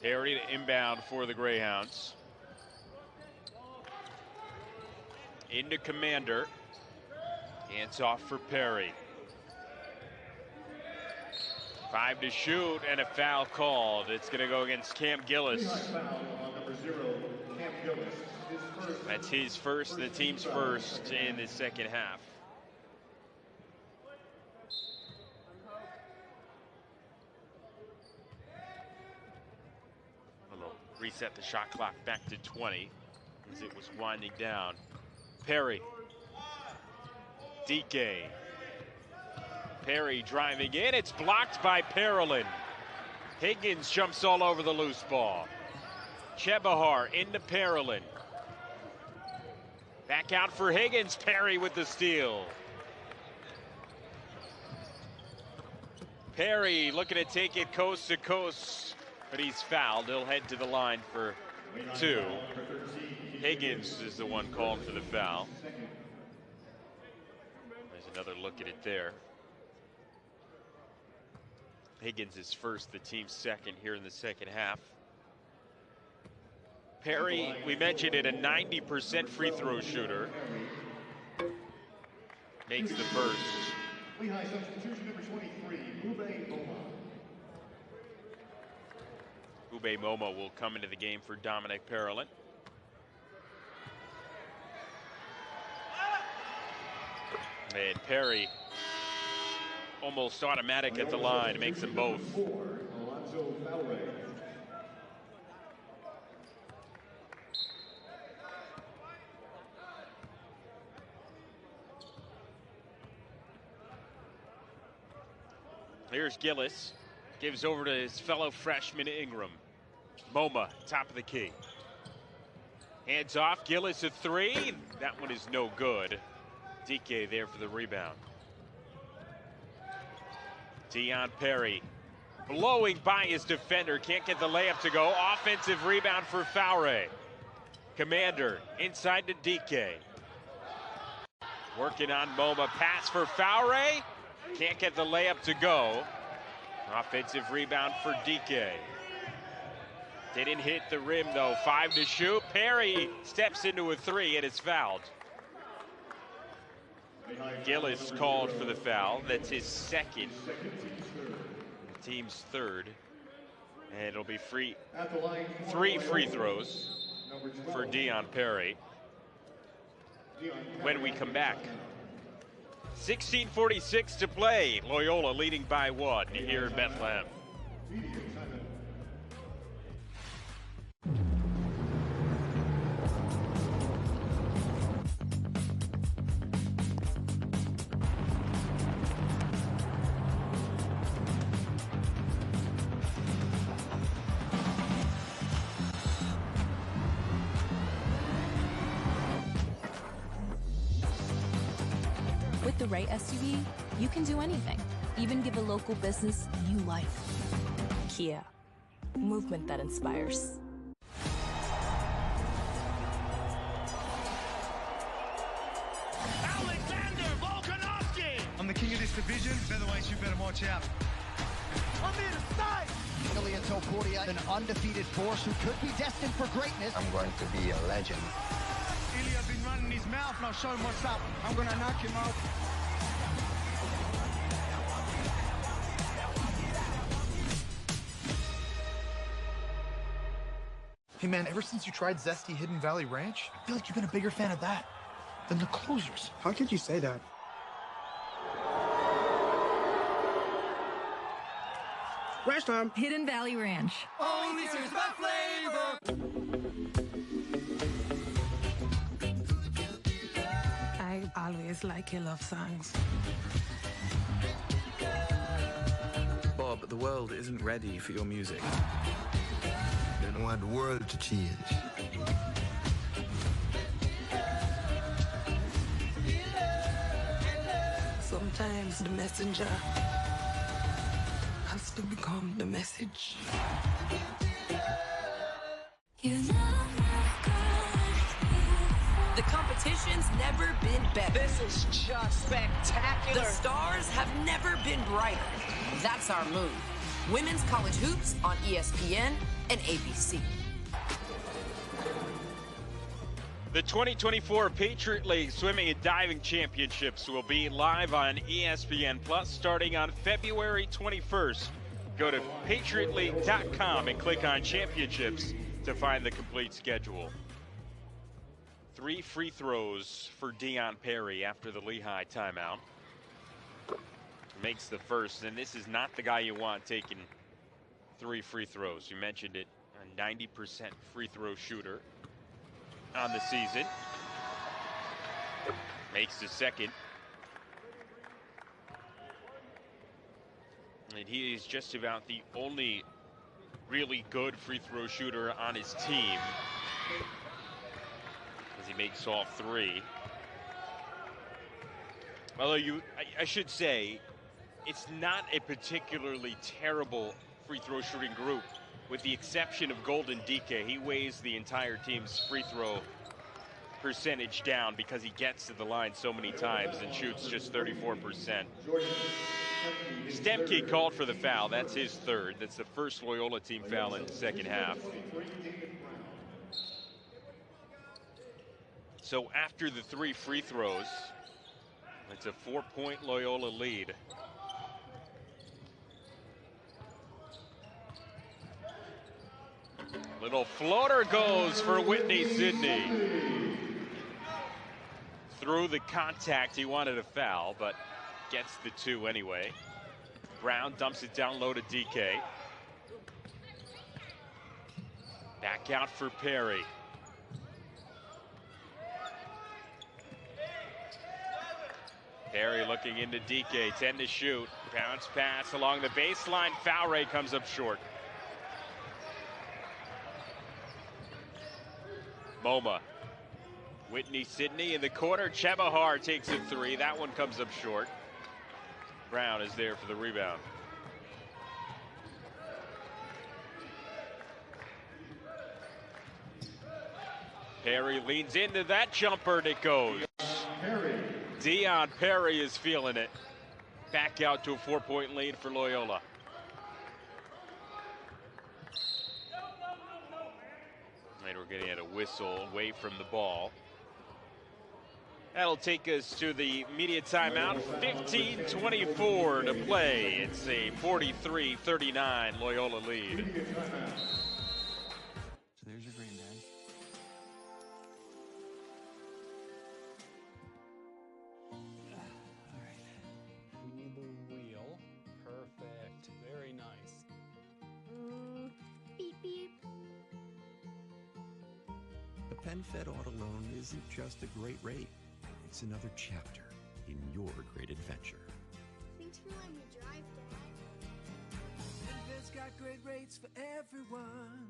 Perry to inbound for the Greyhounds. Into Commander. Hands off for Perry. 5 to shoot and a foul called. It's going to go against Cam Gillis. That's his first, the team's first in the second half. Reset the shot clock back to 20 as it was winding down. Perry. DK. Perry driving in. It's blocked by Parolin. Higgins jumps all over the loose ball. Chebuhar into Parolin. Back out for Higgins. Perry with the steal. Perry looking to take it coast to coast, but he's fouled. He'll head to the line for 2. Higgins is the one called for the foul. There's another look at it there. Higgins is first, the team's second here in the second half. Perry, we mentioned it, a 90% free throw shooter. Makes the first. Lehigh substitution number 23, Ube Moma. Ube Moma will come into the game for Dominic Parolin. And Perry almost automatic at the line, makes them both. Here's Gillis, gives over to his fellow freshman Ingram. Moma, top of the key. Hands off, Gillis a 3. That one is no good. DK there for the rebound. Dion Perry blowing by his defender, can't get the layup to go. Offensive rebound for Faure. Commander inside to DK. Working on Moma, pass for Faure. Can't get the layup to go. Offensive rebound for DK. Didn't hit the rim though, 5 to shoot. Perry steps into a 3 and is fouled. Gillis called for the foul. That's his second. The team's third. And it'll be 3 free throws for Dion Perry. When we come back. 16:46 to play. Loyola leading by 1 here in Bethlehem. With the right SUV, you can do anything, even give a local business new life. Kia, movement that inspires. I'm the king of this division. Featherweights, you better watch out. I'm here to stay. Ilya Topuria, an undefeated force who could be destined for greatness. I'm going to be a legend. Ilya been running his mouth, and I'll show him what's up. I'm going to knock him out. Hey man, ever since you tried Zesty Hidden Valley Ranch, I feel like you've been a bigger fan of that than the closers. How could you say that? Ranch time. Hidden Valley Ranch. Only serves by flavor. I always like your love songs. Bob, the world isn't ready for your music. They don't want the world to change. Sometimes the messenger has to become the message. The competition's never been better. This is just spectacular. The stars have never been brighter. That's our move. Women's college hoops on ESPN and ABC. The 2024 Patriot League Swimming and Diving Championships will be live on ESPN Plus starting on February 21st. Go to patriotleague.com and click on Championships to find the complete schedule. 3 free throws for Dion Perry after the Lehigh timeout. Makes the first, and this is not the guy you want taking 3 free throws. You mentioned it, a 90% free throw shooter on the season. Makes the second. And he is just about the only really good free throw shooter on his team, as he makes all three. Although I should say, it's not a particularly terrible free throw shooting group, with the exception of Golden Dike. He weighs the entire team's free throw percentage down because he gets to the line so many times and shoots just 34%. Stemke called for the foul. That's his third. That's the first Loyola team foul in the second half. So after the 3 free throws, it's a 4-point Loyola lead. Little floater goes for Whitney Sidney. Through the contact, he wanted a foul, but gets the 2 anyway. Brown dumps it down low to DK. Back out for Perry. Perry looking into DK, 10 to shoot. Bounce pass along the baseline. Foul rate comes up short. MoMA. Whitney Sidney in the corner. Chebuhar takes a 3. That one comes up short. Brown is there for the rebound. Perry leans into that jumper and it goes. Dion Perry is feeling it. Back out to a 4-point lead for Loyola. And we're getting at a whistle away from the ball. That'll take us to the media timeout. 15:24 to play. It's a 43-39 Loyola lead. So there's your green bag. All right. We need the wheel. Perfect. Very nice. Beep, beep. A PenFed auto loan isn't just a great rate. It's another chapter in your great adventure. Thanks for letting me drive, Dad. PenFed's got great rates for everyone.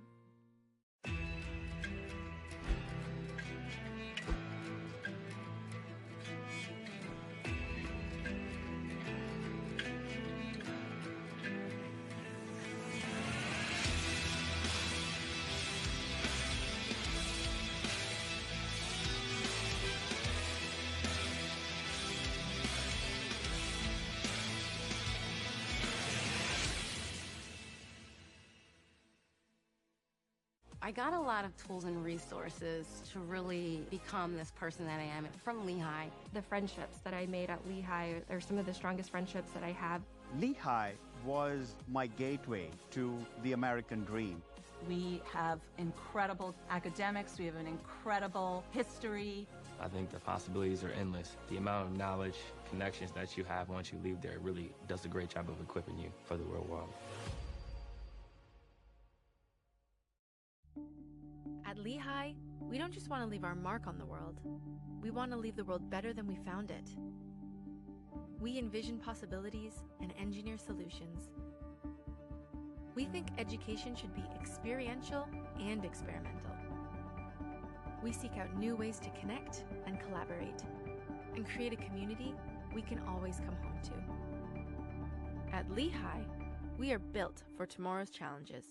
I got a lot of tools and resources to really become this person that I am from Lehigh. The friendships that I made at Lehigh are some of the strongest friendships that I have. Lehigh was my gateway to the American dream. We have incredible academics, we have an incredible history. I think the possibilities are endless. The amount of knowledge, connections that you have once you leave there really does a great job of equipping you for the real world. At Lehigh, we don't just want to leave our mark on the world. We want to leave the world better than we found it. We envision possibilities and engineer solutions. We think education should be experiential and experimental. We seek out new ways to connect and collaborate, and create a community we can always come home to. At Lehigh, we are built for tomorrow's challenges.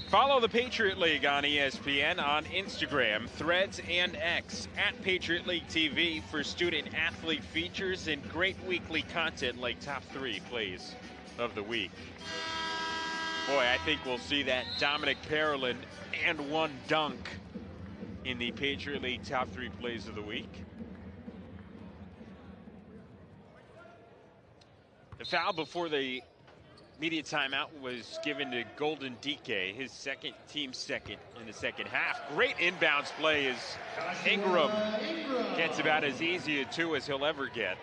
Follow the Patriot League on ESPN, on Instagram, Threads, and X, at Patriot League TV for student-athlete features and great weekly content like Top 3 Plays of the Week. Boy, I think we'll see that Dominic Parolin and 1 dunk in the Patriot League Top 3 Plays of the Week. The foul before the media timeout was given to Golden Dike, his team's second in the second half. Great inbounds play as Ingram gets about as easy a 2 as he'll ever get.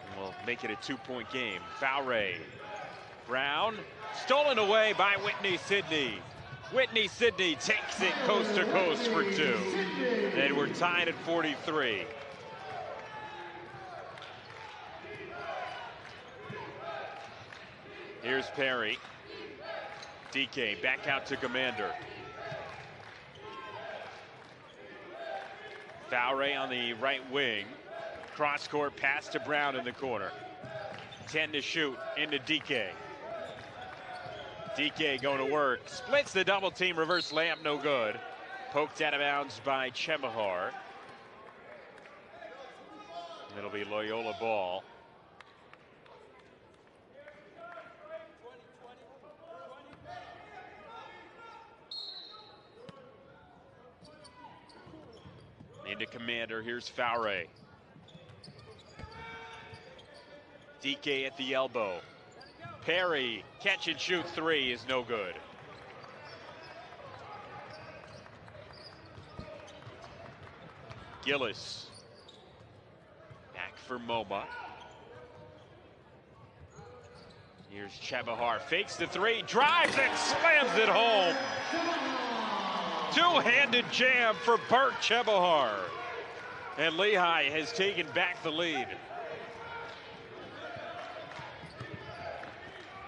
And we'll make it a 2-point game. Foul ray. Brown stolen away by Whitney Sidney. Whitney Sidney takes it coast to coast for 2. And we're tied at 43. Here's Perry. DK back out to Commander. Fowray on the right wing. Cross court pass to Brown in the corner. 10 to shoot into DK. DK going to work. Splits the double team. Reverse layup, no good. Poked out of bounds by Chebuhar. It'll be Loyola ball. Into Commander. Here's Fowray. DK at the elbow. Perry, catch and shoot three is no good. Gillis. Back for MoMA. Here's Chebuhar. Fakes the three, drives and slams it home. Two-handed jam for Burke Chebuhar. And Lehigh has taken back the lead.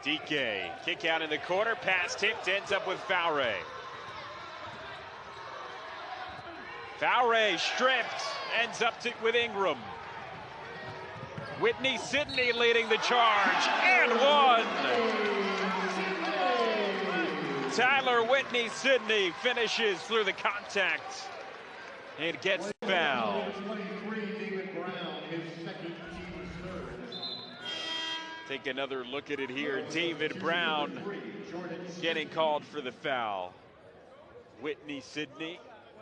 DK, kick out in the corner, pass tipped, ends up with Fowray. Fowray stripped, ends up with Ingram. Whitney Sidney leading the charge, and one. Tyler Whitney Sidney finishes through the contact and gets fouled. Take another look at it here. David Brown getting called for the foul. Whitney Sidney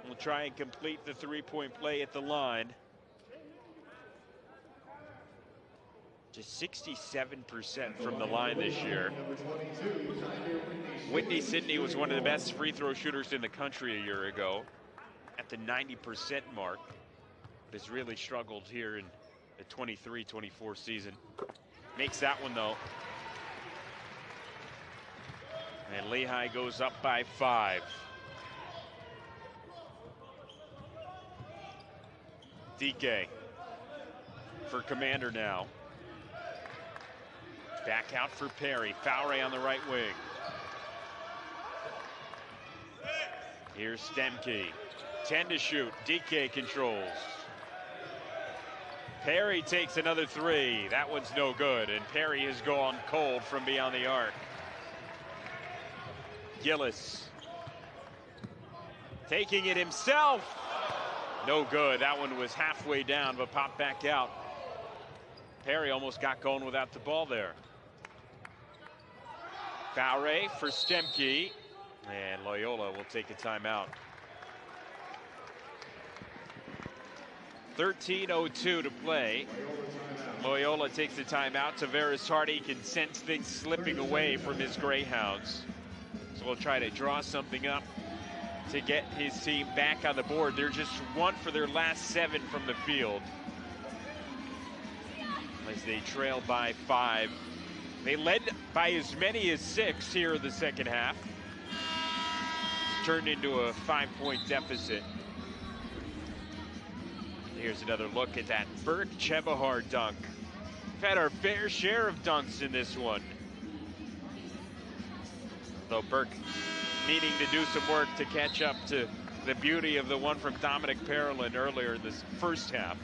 will try and complete the three-point play at the line. Just 67% from the line this year. Whitney Sidney was one of the best free throw shooters in the country a year ago at the 90% mark, but has really struggled here in the 23-24 season. Makes that one though. And Lehigh goes up by 5. DK for Commander now. Back out for Perry. Fowray on the right wing. Here's Stemke. 10 to shoot. DK controls. Perry takes another three. That one's no good, and Perry has gone cold from beyond the arc. Gillis taking it himself. No good. That one was halfway down, but popped back out. Perry almost got going without the ball there. Fowray for Stemke, and Loyola will take a timeout. 13:02 to play. Loyola takes the timeout. Tavares Hardy can sense things slipping away from his Greyhounds. So we'll try to draw something up to get his team back on the board. They're just 1 for their last 7 from the field, as they trail by 5. They led by as many as 6 here in the second half. It's turned into a 5-point deficit. Here's another look at that Burke Chebuhar dunk. We've had our fair share of dunks in this one. Though Burke needing to do some work to catch up to the beauty of the one from Dominic Parolin earlier in this first half.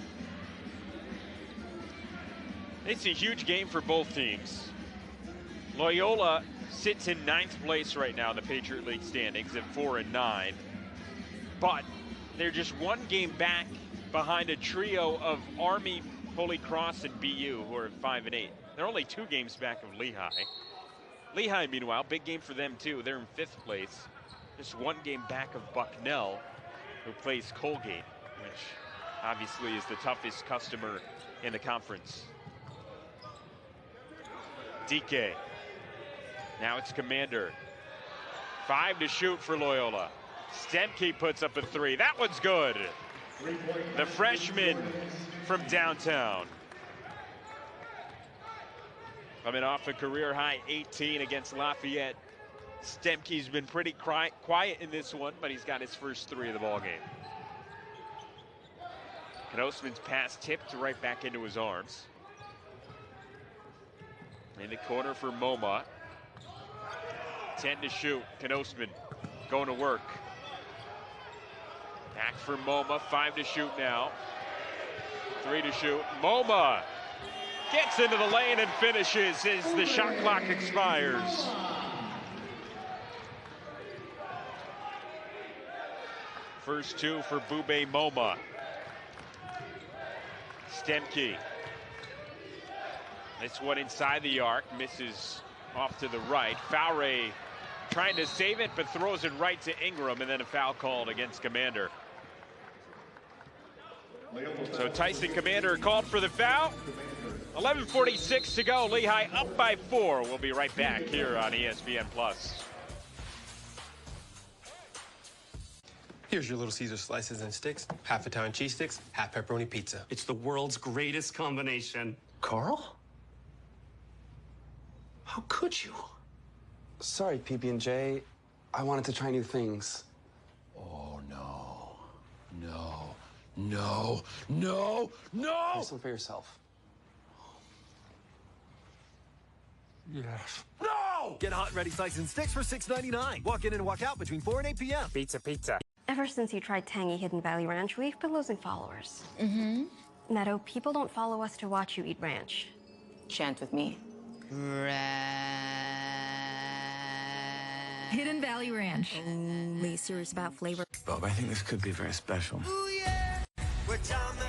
It's a huge game for both teams. Loyola sits in 9th place right now in the Patriot League standings at 4-9. But they're just 1 game back behind a trio of Army, Holy Cross, and BU, who are at 5-8. They're only 2 games back of Lehigh. Lehigh, meanwhile, big game for them too. They're in 5th place. Just 1 game back of Bucknell, who plays Colgate, which obviously is the toughest customer in the conference. DK. Now it's Commander. 5 to shoot for Loyola. Stemke puts up a 3. That one's good. The freshman from downtown. Coming off a career-high 18 against Lafayette. Stemke's been pretty quiet in this one, but he's got his first 3 of the ballgame. Knosman's pass tipped right back into his arms. In the corner for MoMA. 10 to shoot. Knosman going to work. Back for MoMA, 5 to shoot now. 3 to shoot. MoMA gets into the lane and finishes as the shot clock expires. First 2 for Bube MoMA. Stemke. This one inside the arc, misses off to the right. Fowray trying to save it, but throws it right to Ingram, and then a foul called against Commander. So Tyson Commander called for the foul. 11:46 to go. Lehigh up by 4. We'll be right back here on ESPN+. Here's your Little Caesar slices and sticks, half Italian cheese sticks, half pepperoni pizza. It's the world's greatest combination. Carl? How could you? Sorry, PB&J. I wanted to try new things. Oh, no. No. No. No. No! Have some for yourself. Yes. No! Get hot and ready slices and sticks for $6.99. Walk in and walk out between 4 and 8 p.m. Pizza. Ever since you tried tangy Hidden Valley Ranch, we've been losing followers. Mm-hmm. Meadow, people don't follow us to watch you eat ranch. Chant with me. Hidden Valley Ranch. Only serious about flavor. Bob, I think this could be very special.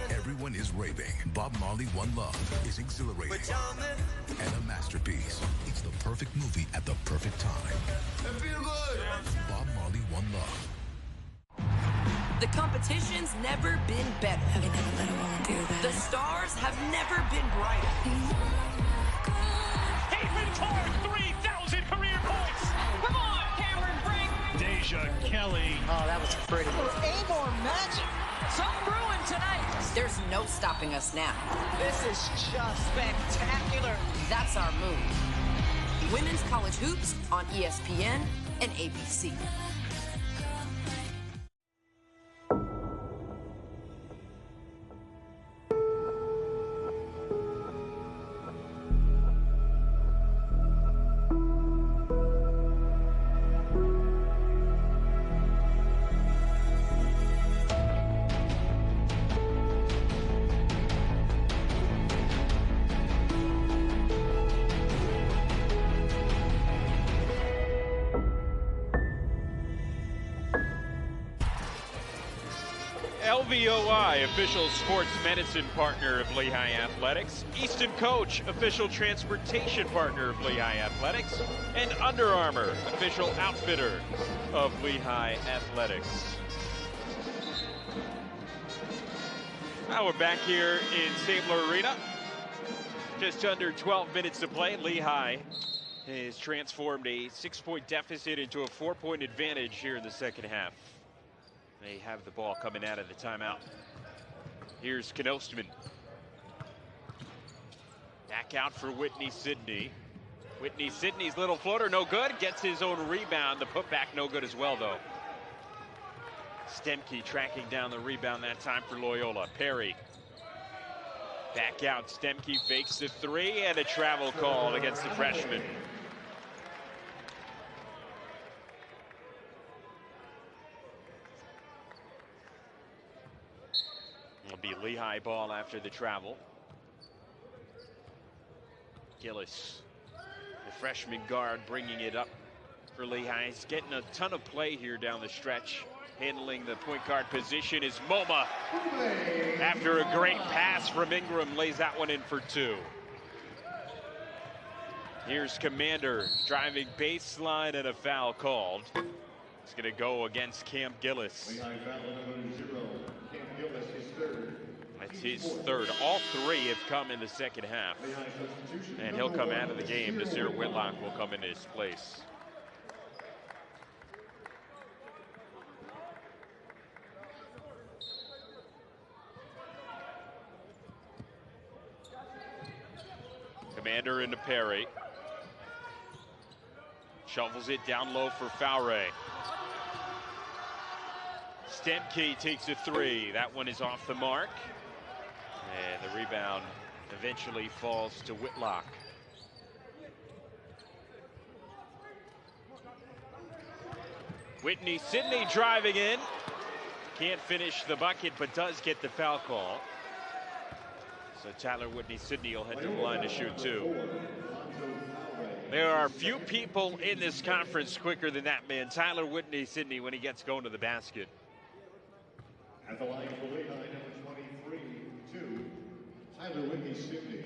Everyone is raving. Bob Marley One Love is exhilarating and a masterpiece. It's the perfect movie at the perfect time. Bob Marley One Love. The competition's never been better. I would never let a woman do that. The stars have never been brighter. Hayden Todd, 3,000 career points. Come on, Cameron Brink. Deja Kelly. Oh, that was pretty. Amor magic. Some brewing tonight. There's no stopping us now. This is just spectacular. That's our move. Women's college hoops on ESPN and ABC. LVOI, official sports medicine partner of Lehigh Athletics. Easton Coach, official transportation partner of Lehigh Athletics. And Under Armour, official outfitter of Lehigh Athletics. Now we're back here in Stabler Arena. Just under 12 minutes to play. Lehigh has transformed a 6-point deficit into a 4-point advantage here in the second half. They have the ball coming out of the timeout. Here's Knostman. Back out for Whitney Sidney. Whitney Sidney's little floater, no good. Gets his own rebound. The putback, no good as well, though. Stemke tracking down the rebound that time for Loyola. Perry. Back out. Stemke fakes the 3 and a travel call against the freshman. It'll be Lehigh ball after the travel. Gillis, the freshman guard, bringing it up for Lehigh. He's getting a ton of play here down the stretch. Handling the point guard position is MoMA. After a great pass from Ingram, lays that one in for 2. Here's Commander driving baseline and a foul called. It's going to go against Cam Gillis. That's his third. All 3 have come in the second half. And he'll come out of the game. Nasir Whitlock will come in his place. Commander into Perry. Shovels it down low for Fowray. Stemke takes a 3. That one is off the mark. And the rebound eventually falls to Whitlock. Whitney Sidney driving in. Can't finish the bucket, but does get the foul call. So Tyler Whitney-Sydney will head to the line to shoot two. There are few people in this conference quicker than that man, Tyler Whitney-Sydney, when he gets going to the basket. At the line for Lehigh, number 23, 2, Tyler Whitney-Sydney.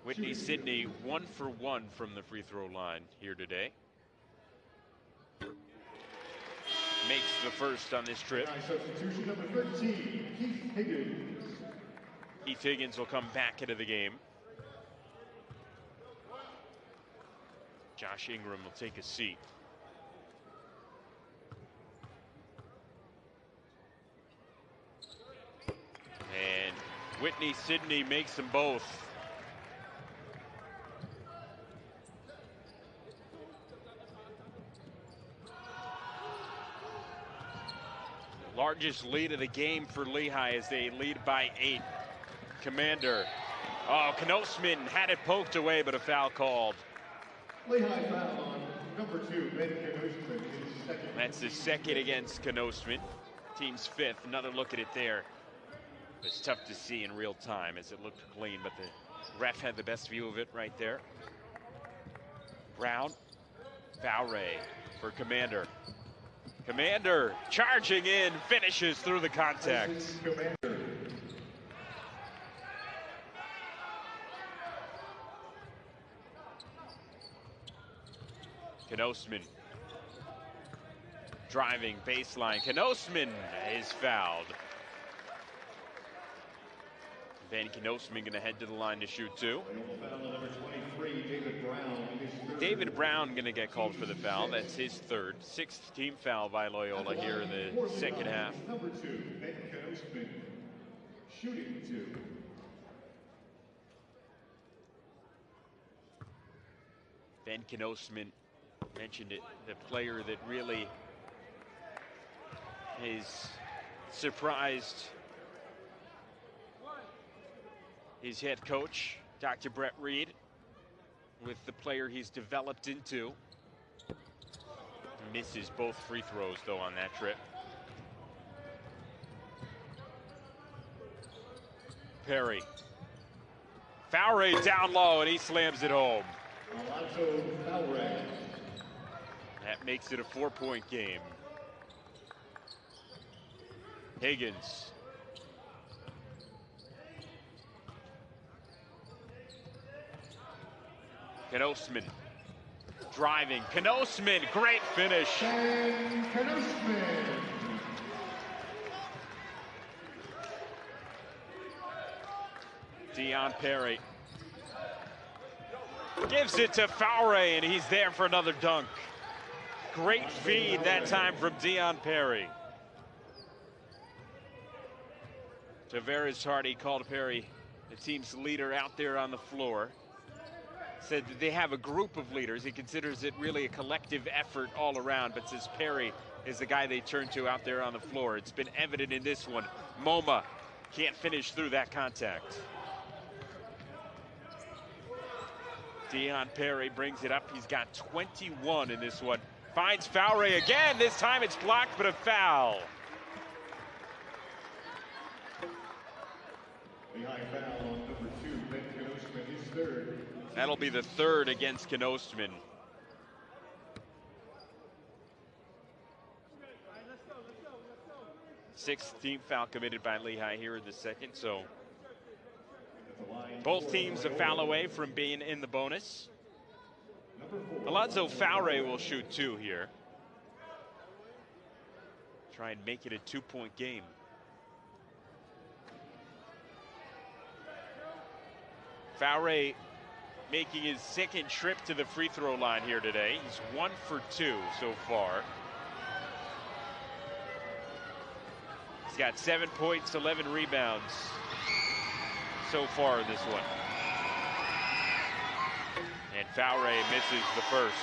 Whitney-Sydney 1 for 1 from the free throw line here today. Makes the first on this trip. Substitution number 13, Keith Higgins. Keith Higgins will come back into the game. Josh Ingram will take a seat. And Whitney-Sydney makes them both. Largest lead of the game for Lehigh as they lead by 8. Commander. Oh, Knosman had it poked away, but a foul called. Lehigh foul on number 2, Ben Knosman, his second. That's the second against Knosman. Team's 5th. Another look at it there. It's tough to see in real time as it looked clean, but the ref had the best view of it right there. Brown. Fowray for Commander. Commander charging in, finishes through the contact. Knosman driving baseline. Knosman is fouled. Van Knosman going to head to the line to shoot two. David Brown going to get called for the foul. That's his third. 6th team foul by Loyola here in the second half. Number 2, Ben Knosman, shooting 2. Ben Knosman, mentioned it, the player that really has surprised his head coach, Dr. Brett Reed, with the player he's developed into. Misses both free throws, though, on that trip. Perry. Fowray down low, and he slams it home. That makes it a 4-point game. Higgins. Knosman driving. Knosman, great finish. Dion Perry gives it to Fowray, and he's there for another dunk. Great feed that time from Dion Perry. Tavares Hardy called Perry the team's leader out there on the floor. Said that they have a group of leaders. He considers it really a collective effort all around, but says Perry is the guy they turn to out there on the floor. It's been evident in this one. MoMA can't finish through that contact. Dion Perry brings it up. He's got 21 in this one. Finds Fowray again. This time it's blocked, but a foul. Lehigh foul on number 2, Ben Knosman, his third. That'll be the third against Knosman. Sixth team foul committed by Lehigh here in the second, so both teams a foul away from being in the bonus. Alonzo Fowray will shoot 2 here. Try and make it a 2-point game. Fowray making his second trip to the free throw line here today. He's 1 for 2 so far. He's got 7 points, 11 rebounds so far in this one. And Fowray misses the first.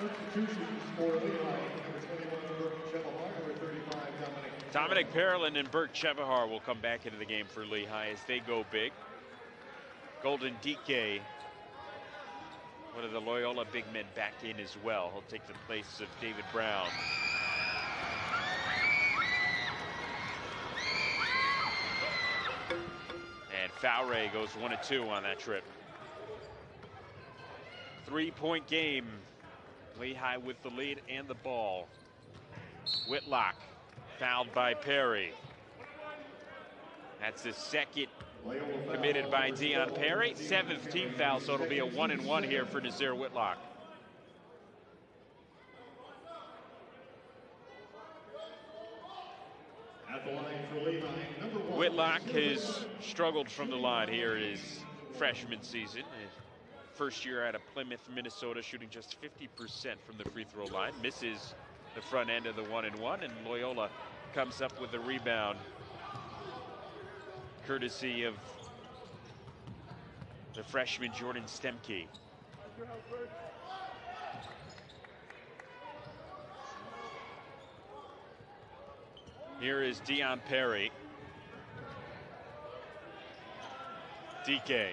Substitutions for Lehigh, number 21, Burke, Chebuhar, number 35, Dominic Parolin and Burke Chebuhar will come back into the game for Lehigh as they go big. Golden Dike, one of the Loyola big men, back in as well. He'll take the place of David Brown. Fowray goes 1 of 2 on that trip. 3-point game. Lehigh with the lead and the ball. Whitlock fouled by Perry. That's the second committed by Deion Perry. 7th team foul, so it'll be a 1-and-1 here for Nazir Whitlock. At the line for Lehigh, number 1. Whitlock has struggled from the line here in his freshman season. His first year out of Plymouth, Minnesota, shooting just 50% from the free throw line. Misses the front end of the 1-and-1, and Loyola comes up with the rebound, courtesy of the freshman Jordan Stemke. Here is Deion Perry. DK.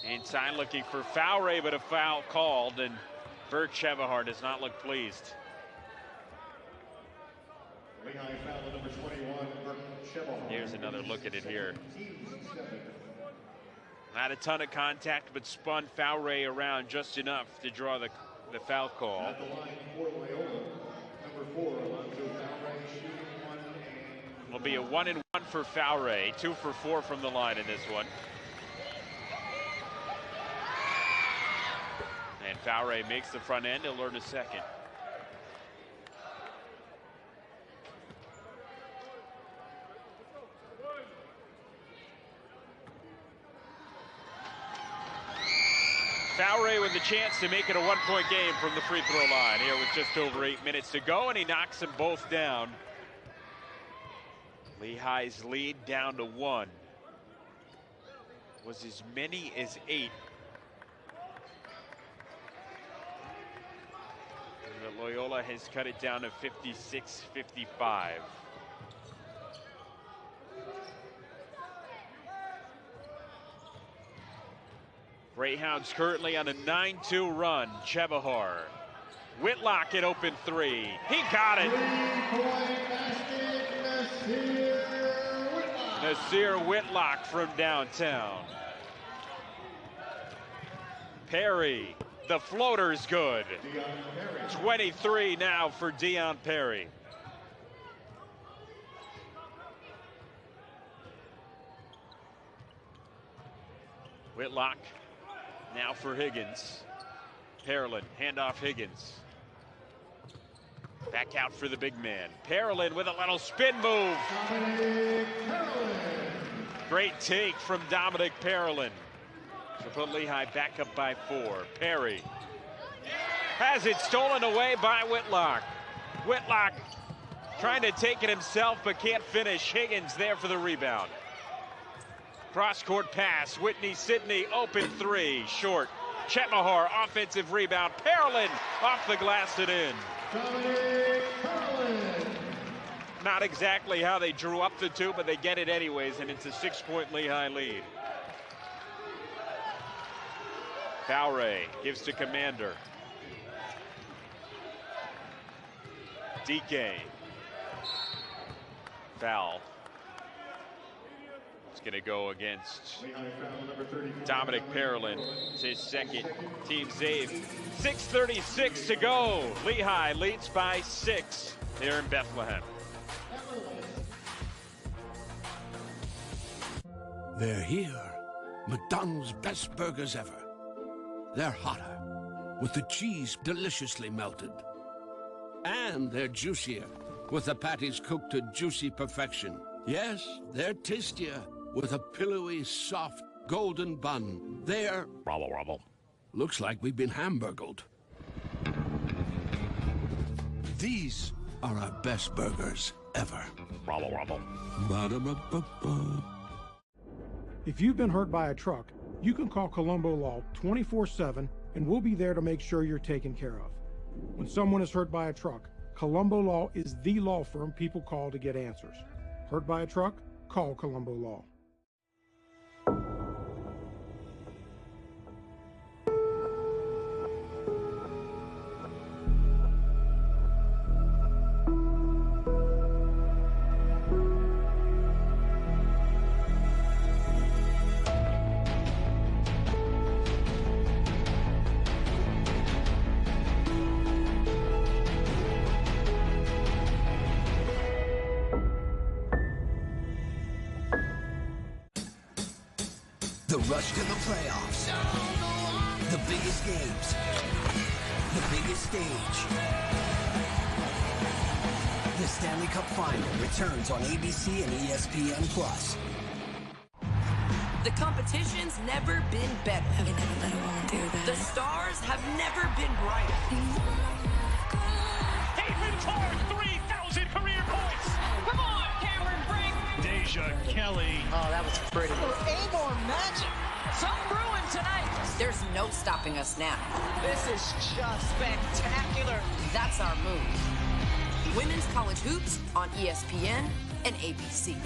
Inside looking for Fowray, but a foul called, and Burke Chebuhar does not look pleased. Lehigh foul number 21, Burke Chebuhar. Here's another look at it here. Not a ton of contact, but spun Fowray around just enough to draw the foul call. At the line for Loyola, number 4, Alonzo Fowray, shooting 1 and... Will be a 1-and-1 for Fowray. 2 for 4 from the line in this one. And Fowray makes the front end. He'll earn a second. Fowray with the chance to make it a 1-point game from the free throw line here with just over 8 minutes to go, and he knocks them both down. Lehigh's lead down to 1. Was as many as 8. But Loyola has cut it down to 56-55. Greyhounds currently on a 9-2 run. Chebuhar. Whitlock at open 3. He got it. Nazir Whitlock from downtown. Perry. The floater's good. 23 now for Deion Perry. Whitlock now for Higgins. Parolin, handoff Higgins. Back out for the big man. Parolin with a little spin move. Great take from Dominic Parolin to put Lehigh back up by 4. Perry has it stolen away by Whitlock. Whitlock trying to take it himself but can't finish. Higgins there for the rebound. Cross-court pass. Whitney Sidney open 3. Short. Chebuhar offensive rebound. Parolin off the glass and in. Not exactly how they drew up the 2, but they get it anyways, and it's a 6-point Lehigh lead. Fowray gives to Commander. DK. Foul. It's going to go against Dominic Parolin. It's his second. Team save. 6:36 to go. Lehigh leads by 6 here in Bethlehem. They're here. McDonald's best burgers ever. They're hotter, with the cheese deliciously melted. And they're juicier, with the patties cooked to juicy perfection. Yes, they're tastier, with a pillowy, soft, golden bun. They're... Rubble, rubble. Looks like we've been hamburgled. These are our best burgers ever. Rubble, rubble. Ba-da-ba-ba-ba. If you've been hurt by a truck, you can call Colombo Law 24/7 and we'll be there to make sure you're taken care of. When someone is hurt by a truck, Colombo Law is the law firm people call to get answers. Hurt by a truck? Call Colombo Law. The rush to the playoffs. The biggest games. The biggest stage. The Stanley Cup Final returns on ABC and ESPN+. The competition's never been better. I would never let a woman do that. The stars have never been brighter. Hayden Todd, 3,000 career points. Come on, Cameron Brink. Deja Kelly. Oh, that was pretty. Amor magic. Some brewing tonight. There's no stopping us now. This is just spectacular. That's our move. Women's college hoops on ESPN and ABC.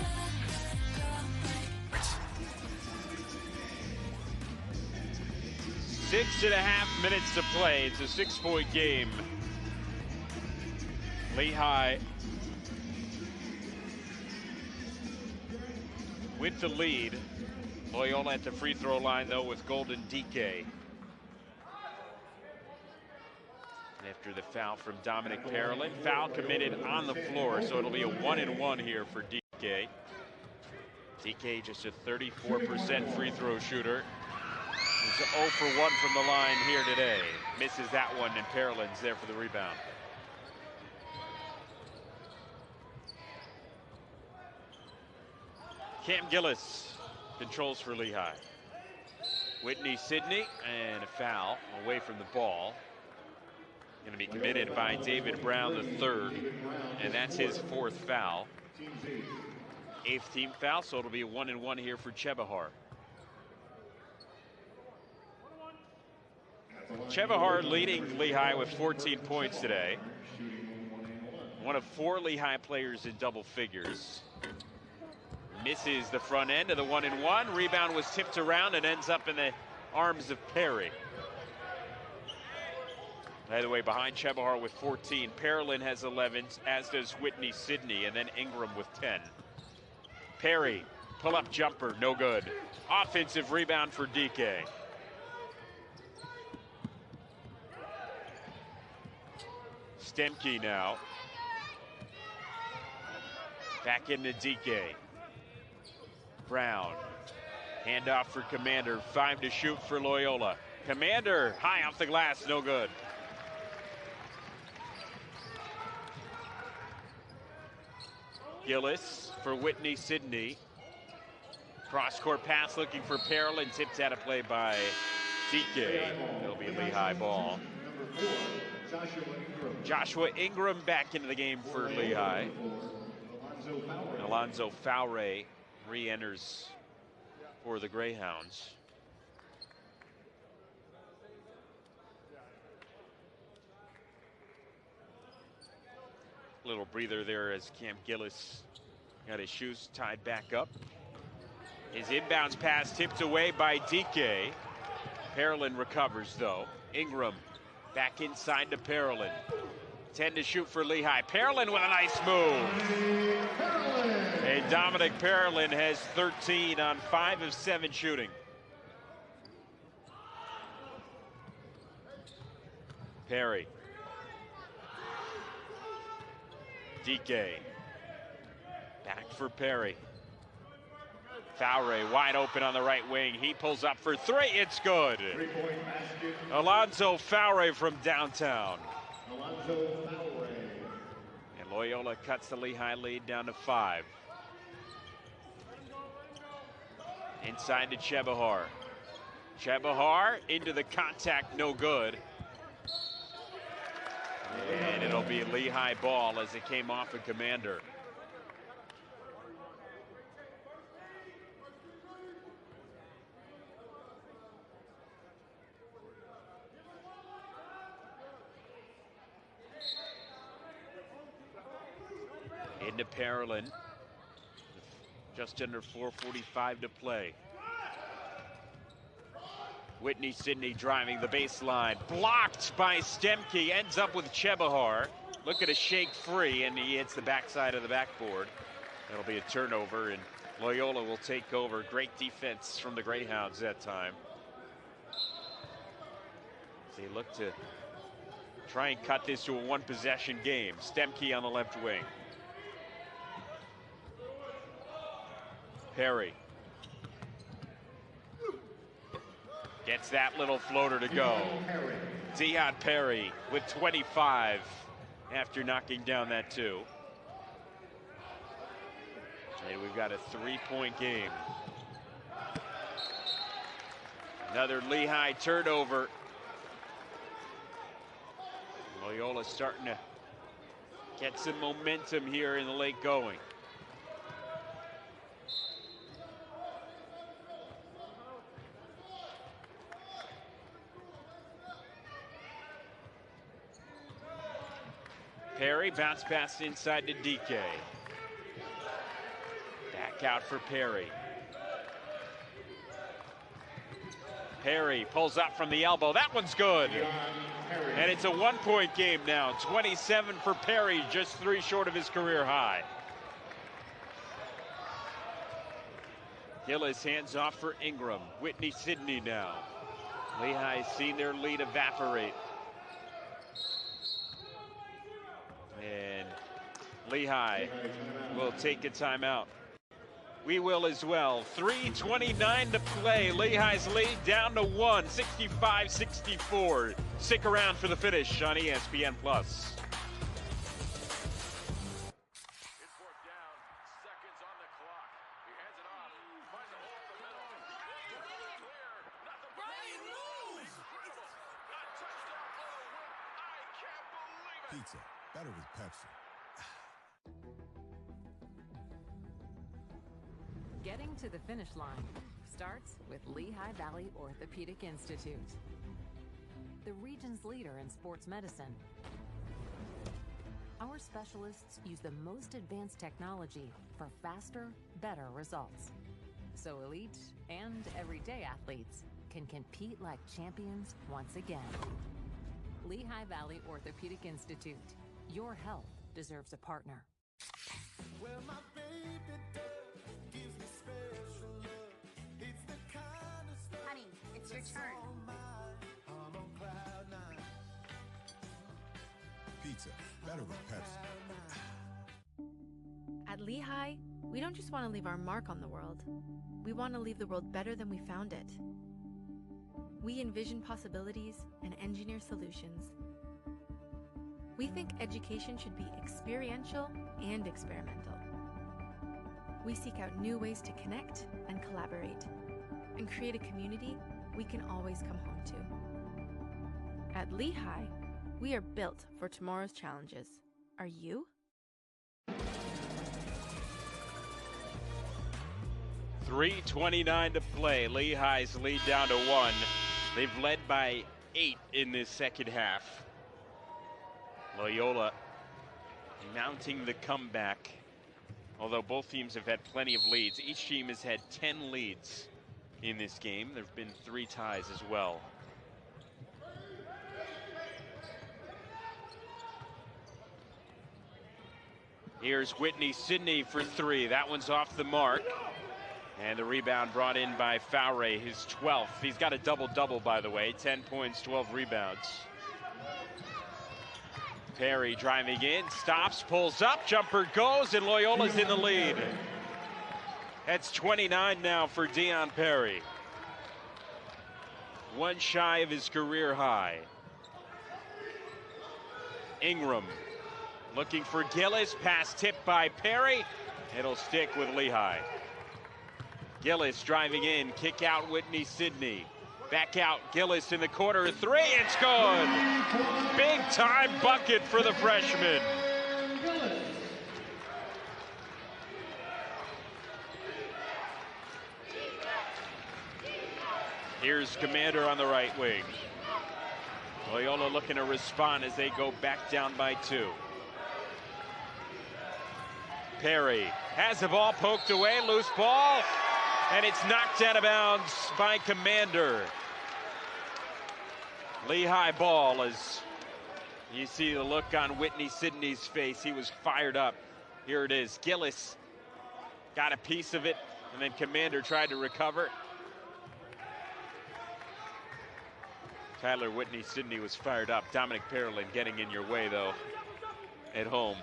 6.5 minutes to play. It's a 6-point game. Lehigh with the lead. Loyola at the free throw line, though, with Golden DK. After the foul from Dominic Parolin. Foul committed on the floor, so it'll be a 1-and-1 here for DK. DK just a 34% free throw shooter. He's 0 for 1 from the line here today. Misses that one, and Parolin's there for the rebound. Cam Gillis controls for Lehigh. Whitney Sidney, and a foul away from the ball. Going to be committed by David Brown III, and that's his 4th foul. 8th team foul, so it'll be a 1-and-1 here for Chebuhar. Chebuhar leading Lehigh with 14 points today. One of 4 Lehigh players in double figures. Misses the front end of the 1-and-1. Rebound was tipped around and ends up in the arms of Perry. By the way, behind Chebuhar with 14, Parolin has 11, as does Whitney Sidney, and then Ingram with 10. Perry, pull-up jumper, no good. Offensive rebound for DK. Stemke now. Back into DK. Brown. Handoff for Commander. 5 to shoot for Loyola. Commander high off the glass, no good. Gillis for Whitney Sidney. Cross-court pass looking for Parolin. Tipped out of play by DK. It'll be a Lehigh ball. Joshua Ingram back into the game for Lehigh. Alonzo Faure re-enters for the Greyhounds. Little breather there as Cam Gillis got his shoes tied back up. His inbounds pass tipped away by DK. Parolin recovers though. Ingram back inside to Parolin. 10 to shoot for Lehigh. Parolin with a nice move. And Dominic Parolin has 13 on 5 of 7 shooting. Perry. DK. Back for Perry. Faure wide open on the right wing. He pulls up for 3. It's good. Alonzo Faure from downtown. And Loyola cuts the Lehigh lead down to 5. Inside to Chebuhar. Chebuhar into the contact, no good. And it'll be a Lehigh ball as it came off a Commander. Into Parolin. Just under 4:45 to play. Whitney Sidney driving the baseline. Blocked by Stemke. Ends up with Chebuhar. Look at a shake free, and he hits the backside of the backboard. It'll be a turnover, and Loyola will take over. Great defense from the Greyhounds that time. They look to try and cut this to a 1-possession game. Stemke on the left wing. Perry. Gets that little floater to go. Deion Perry with 25 after knocking down that 2. And we've got a 3-point game. Another Lehigh turnover. Loyola starting to get some momentum here in the late going. Perry bounce pass inside to DK. Back out for Perry. Perry pulls up from the elbow. That one's good. And it's a 1-point game now. 27 for Perry, just 3 short of his career high. Gillis hands off for Ingram. Whitney Sidney now. Lehigh's seen their lead evaporate. And Lehigh will take a timeout. We will as well. 3:29 to play. Lehigh's lead down to 1, 65-64. Stick around for the finish on ESPN+. Pizza, better with Pepsi. Getting to the finish line starts with Lehigh Valley Orthopedic Institute, the region's leader in sports medicine. Our specialists use the most advanced technology for faster, better results, so elite and everyday athletes can compete like champions once again. Lehigh Valley Orthopedic Institute. Your health deserves a partner. Well, my baby does gives me special love. It's the kind of stuff. Honey, it's your turn. I'm on cloud 9. Pizza, better with Pepsi. At Lehigh, we don't just want to leave our mark on the world. We want to leave the world better than we found it. We envision possibilities and engineer solutions. We think education should be experiential and experimental. We seek out new ways to connect and collaborate, and create a community we can always come home to. At Lehigh, we are built for tomorrow's challenges. Are you? 3:29 to play. Lehigh's lead down to 1. They've led by 8 in this second half. Loyola mounting the comeback. Although both teams have had plenty of leads. Each team has had 10 leads in this game. There have been 3 ties as well. Here's Whitney Sidney for 3. That one's off the mark. And the rebound brought in by Fowre, his 12th. He's got a double-double, by the way. 10 points, 12 rebounds. Perry driving in, stops, pulls up, jumper goes, and Loyola's in the lead. That's 29 now for Deion Perry. 1 shy of his career high. Ingram looking for Gillis, pass tipped by Perry. It'll stick with Lehigh. Gillis driving in, kick out Whitney Sidney. Back out, Gillis in the corner, 3, it's good! Big time bucket for the freshman. Here's Commander on the right wing. Loyola looking to respond as they go back down by 2. Perry has the ball poked away, loose ball. And it's knocked out of bounds by Commander. Lehigh ball as you see the look on Whitney Sidney's face. He was fired up. Here it is. Gillis got a piece of it, and then Commander tried to recover. Tyler Whitney Sidney was fired up. Dominic Parolin getting in your way, though, at home.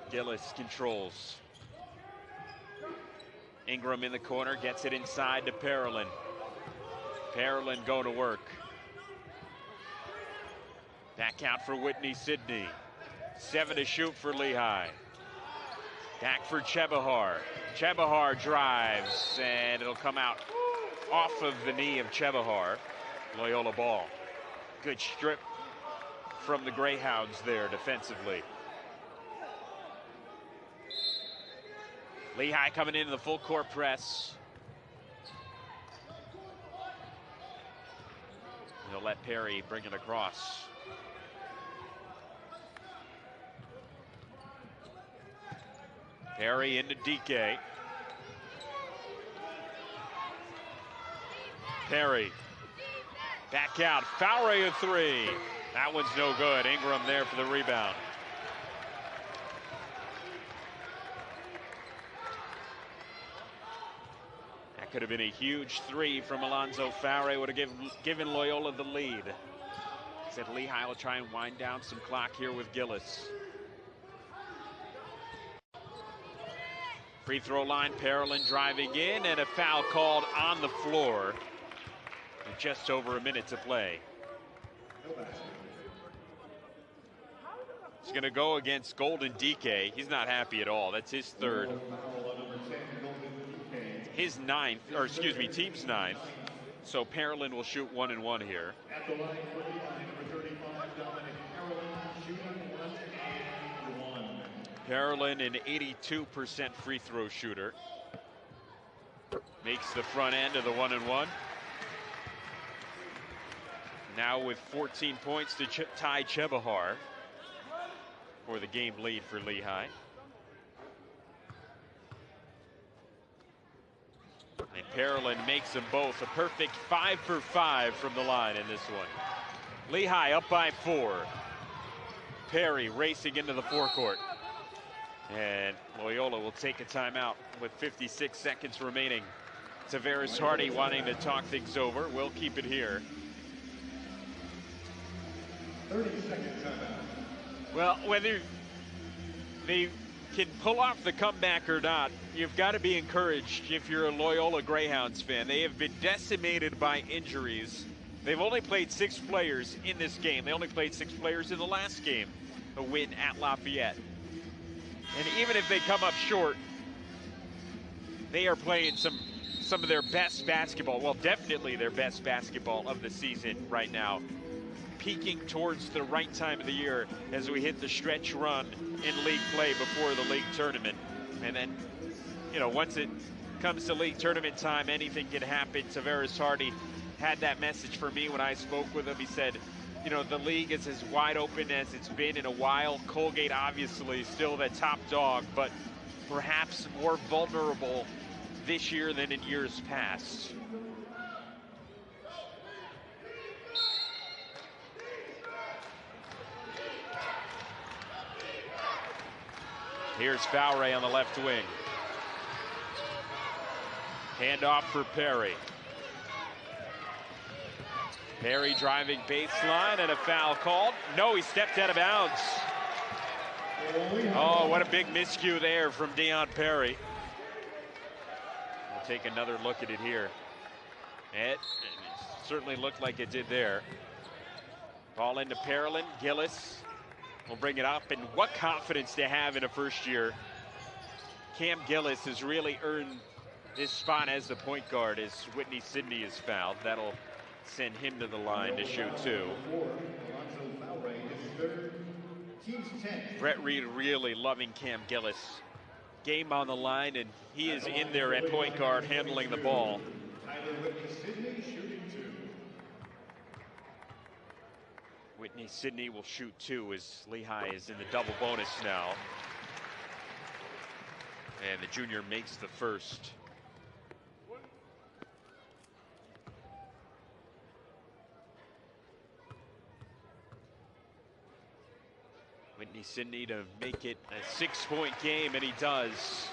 Gillis controls. Ingram in the corner, gets it inside to Parolin. Parolin going to work. Back out for Whitney Sidney. 7 to shoot for Lehigh. Back for Chebuhar. Chebuhar drives, and it'll come out off of the knee of Chebuhar. Loyola ball. Good strip from the Greyhounds there defensively. Lehigh coming into the full court press. They'll let Perry bring it across. Perry into DK. Perry back out. Fowre a 3. That one's no good. Ingram there for the rebound. That could have been a huge 3 from Alonzo Fowre. Would have given Loyola the lead. Said Lehigh will try and wind down some clock here with Gillis. Free throw line, Parolin driving in, and a foul called on the floor. With just over a minute to play. He's going to go against Golden DK. He's not happy at all. That's his 3rd. His 9th, or excuse me, team's 9th. So Parolin will shoot 1 and 1 here. At the line for Lehigh, number 35, Dominic Parolin, shooting 1 and 1. Parolin, an 82% free throw shooter. Makes the front end of the 1 and 1. Now with 14 points to tie Chebuhar for the game lead for Lehigh. And Parolin makes them both. A perfect 5 for 5 from the line in this one. Lehigh up by 4. Perry racing into the forecourt. And Loyola will take a timeout with 56 seconds remaining. Tavares Hardy wanting to talk things over. We'll keep it here. 30-second timeout. Well, whether they can pull off the comeback or not, you've got to be encouraged if you're a Loyola Greyhounds fan. They have been decimated by injuries. They've only played 6 players in this game. They only played 6 players in the last game, a win at Lafayette. And even if they come up short, they are playing some of their best basketball. Well, definitely their best basketball of the season right now. Peaking towards the right time of the year as we hit the stretch run in league play before the league tournament. And then, you know, once it comes to league tournament time, anything can happen. Tavares Hardy had that message for me when I spoke with him. He said, you know, the league is as wide open as it's been in a while. Colgate obviously still the top dog, but perhaps more vulnerable this year than in years past. Here's Fowre on the left wing. Handoff for Perry. Perry driving baseline and a foul called. No, he stepped out of bounds. Oh, what a big miscue there from Deion Perry. We'll take another look at it here. It certainly looked like it did there. Ball into Parolin. Gillis will bring it up, and what confidence to have in a first year. Cam Gillis has really earned this spot as the point guard as Whitney Sidney is fouled. That'll send him to the line to shoot 2. Brett Reed really loving Cam Gillis. Game on the line, and he is in there at point guard handling the ball. Whitney Sidney will shoot 2 as Lehigh is in the double bonus now. And the junior makes the first. Whitney Sidney to make it a 6-point game, and he does.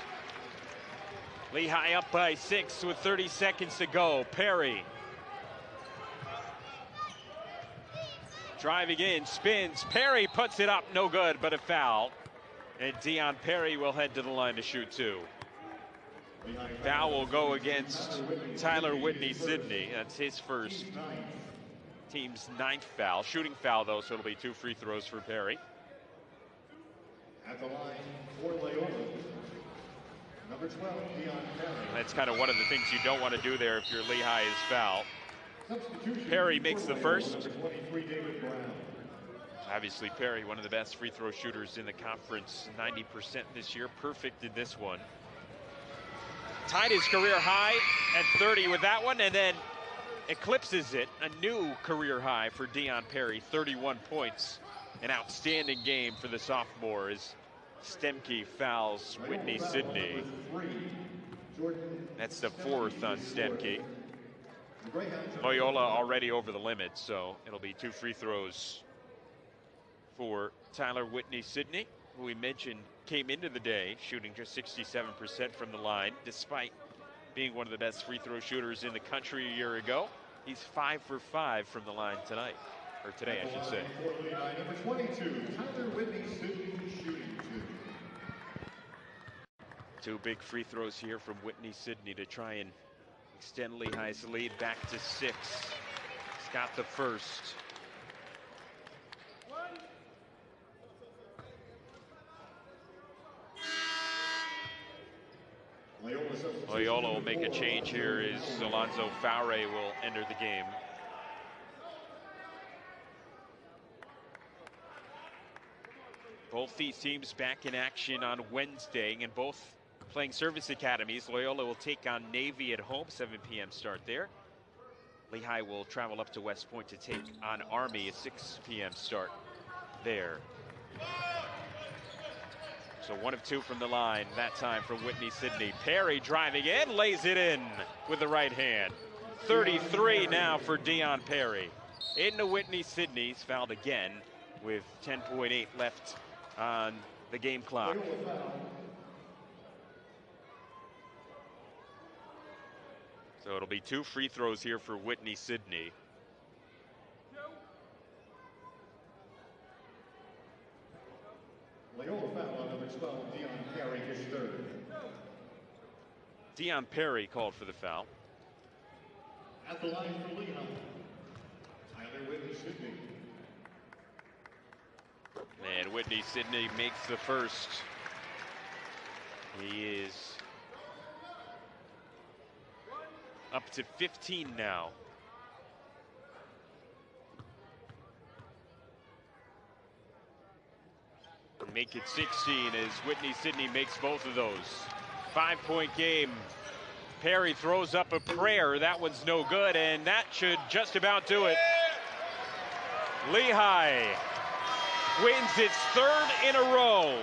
Lehigh up by 6 with 30 seconds to go. Perry. Driving in, spins. Perry puts it up, no good, but a foul. And Deion Perry will head to the line to shoot 2. Foul will go against Tyler Whitney Sidney. That's his first, team's 9th foul. Shooting foul, though, so it'll be 2 free throws for Perry. At the line for Loyola, number 12, Dion Perry. That's kind of one of the things you don't want to do there if you're Lehigh is foul. Perry makes the first. Obviously, Perry, one of the best free throw shooters in the conference, 90% this year, perfect in this one. Tied his career high at 30 with that one, and then eclipses it, a new career high for Dion Perry, 31 points. An outstanding game for the sophomore as Stemke fouls Whitney Sidney. That's the 4th on Stemke. Loyola already over the limit, so it'll be 2 free throws for Tyler Whitney Sidney, who we mentioned came into the day shooting just 67% from the line, despite being one of the best free throw shooters in the country a year ago. He's 5 for 5 from the line tonight, or today, I should say. Number 22, Tyler Whitney Sidney, shooting 2. 2 big free throws here from Whitney Sidney to try and extend Lehigh's lead back to 6. He's got the first. Loyola will make a change here as Alonzo Faure will enter the game. Both these teams back in action on Wednesday, and both playing service academies. Loyola will take on Navy at home, 7 p.m. start there. Lehigh will travel up to West Point to take on Army, at 6 p.m. start there. So 1 of 2 from the line, that time from Whitney Sidney. Perry driving in, lays it in with the right hand. 33 now for Dion Perry. Into Whitney Sidney, he's fouled again with 10.8 left on the game clock. So it'll be 2 free throws here for Whitney Sidney. Loyola foul on number 12, Dion Perry, his 3rd. Dion Perry called for the foul. At the line for Lehigh, Tyler Whitney Sidney. And Whitney Sidney makes the first. He is up to 15 now. Make it 16 as Whitney Sidney makes both of those. 5-point game. Perry throws up a prayer. That one's no good, and that should just about do it. Lehigh wins its 3rd in a row.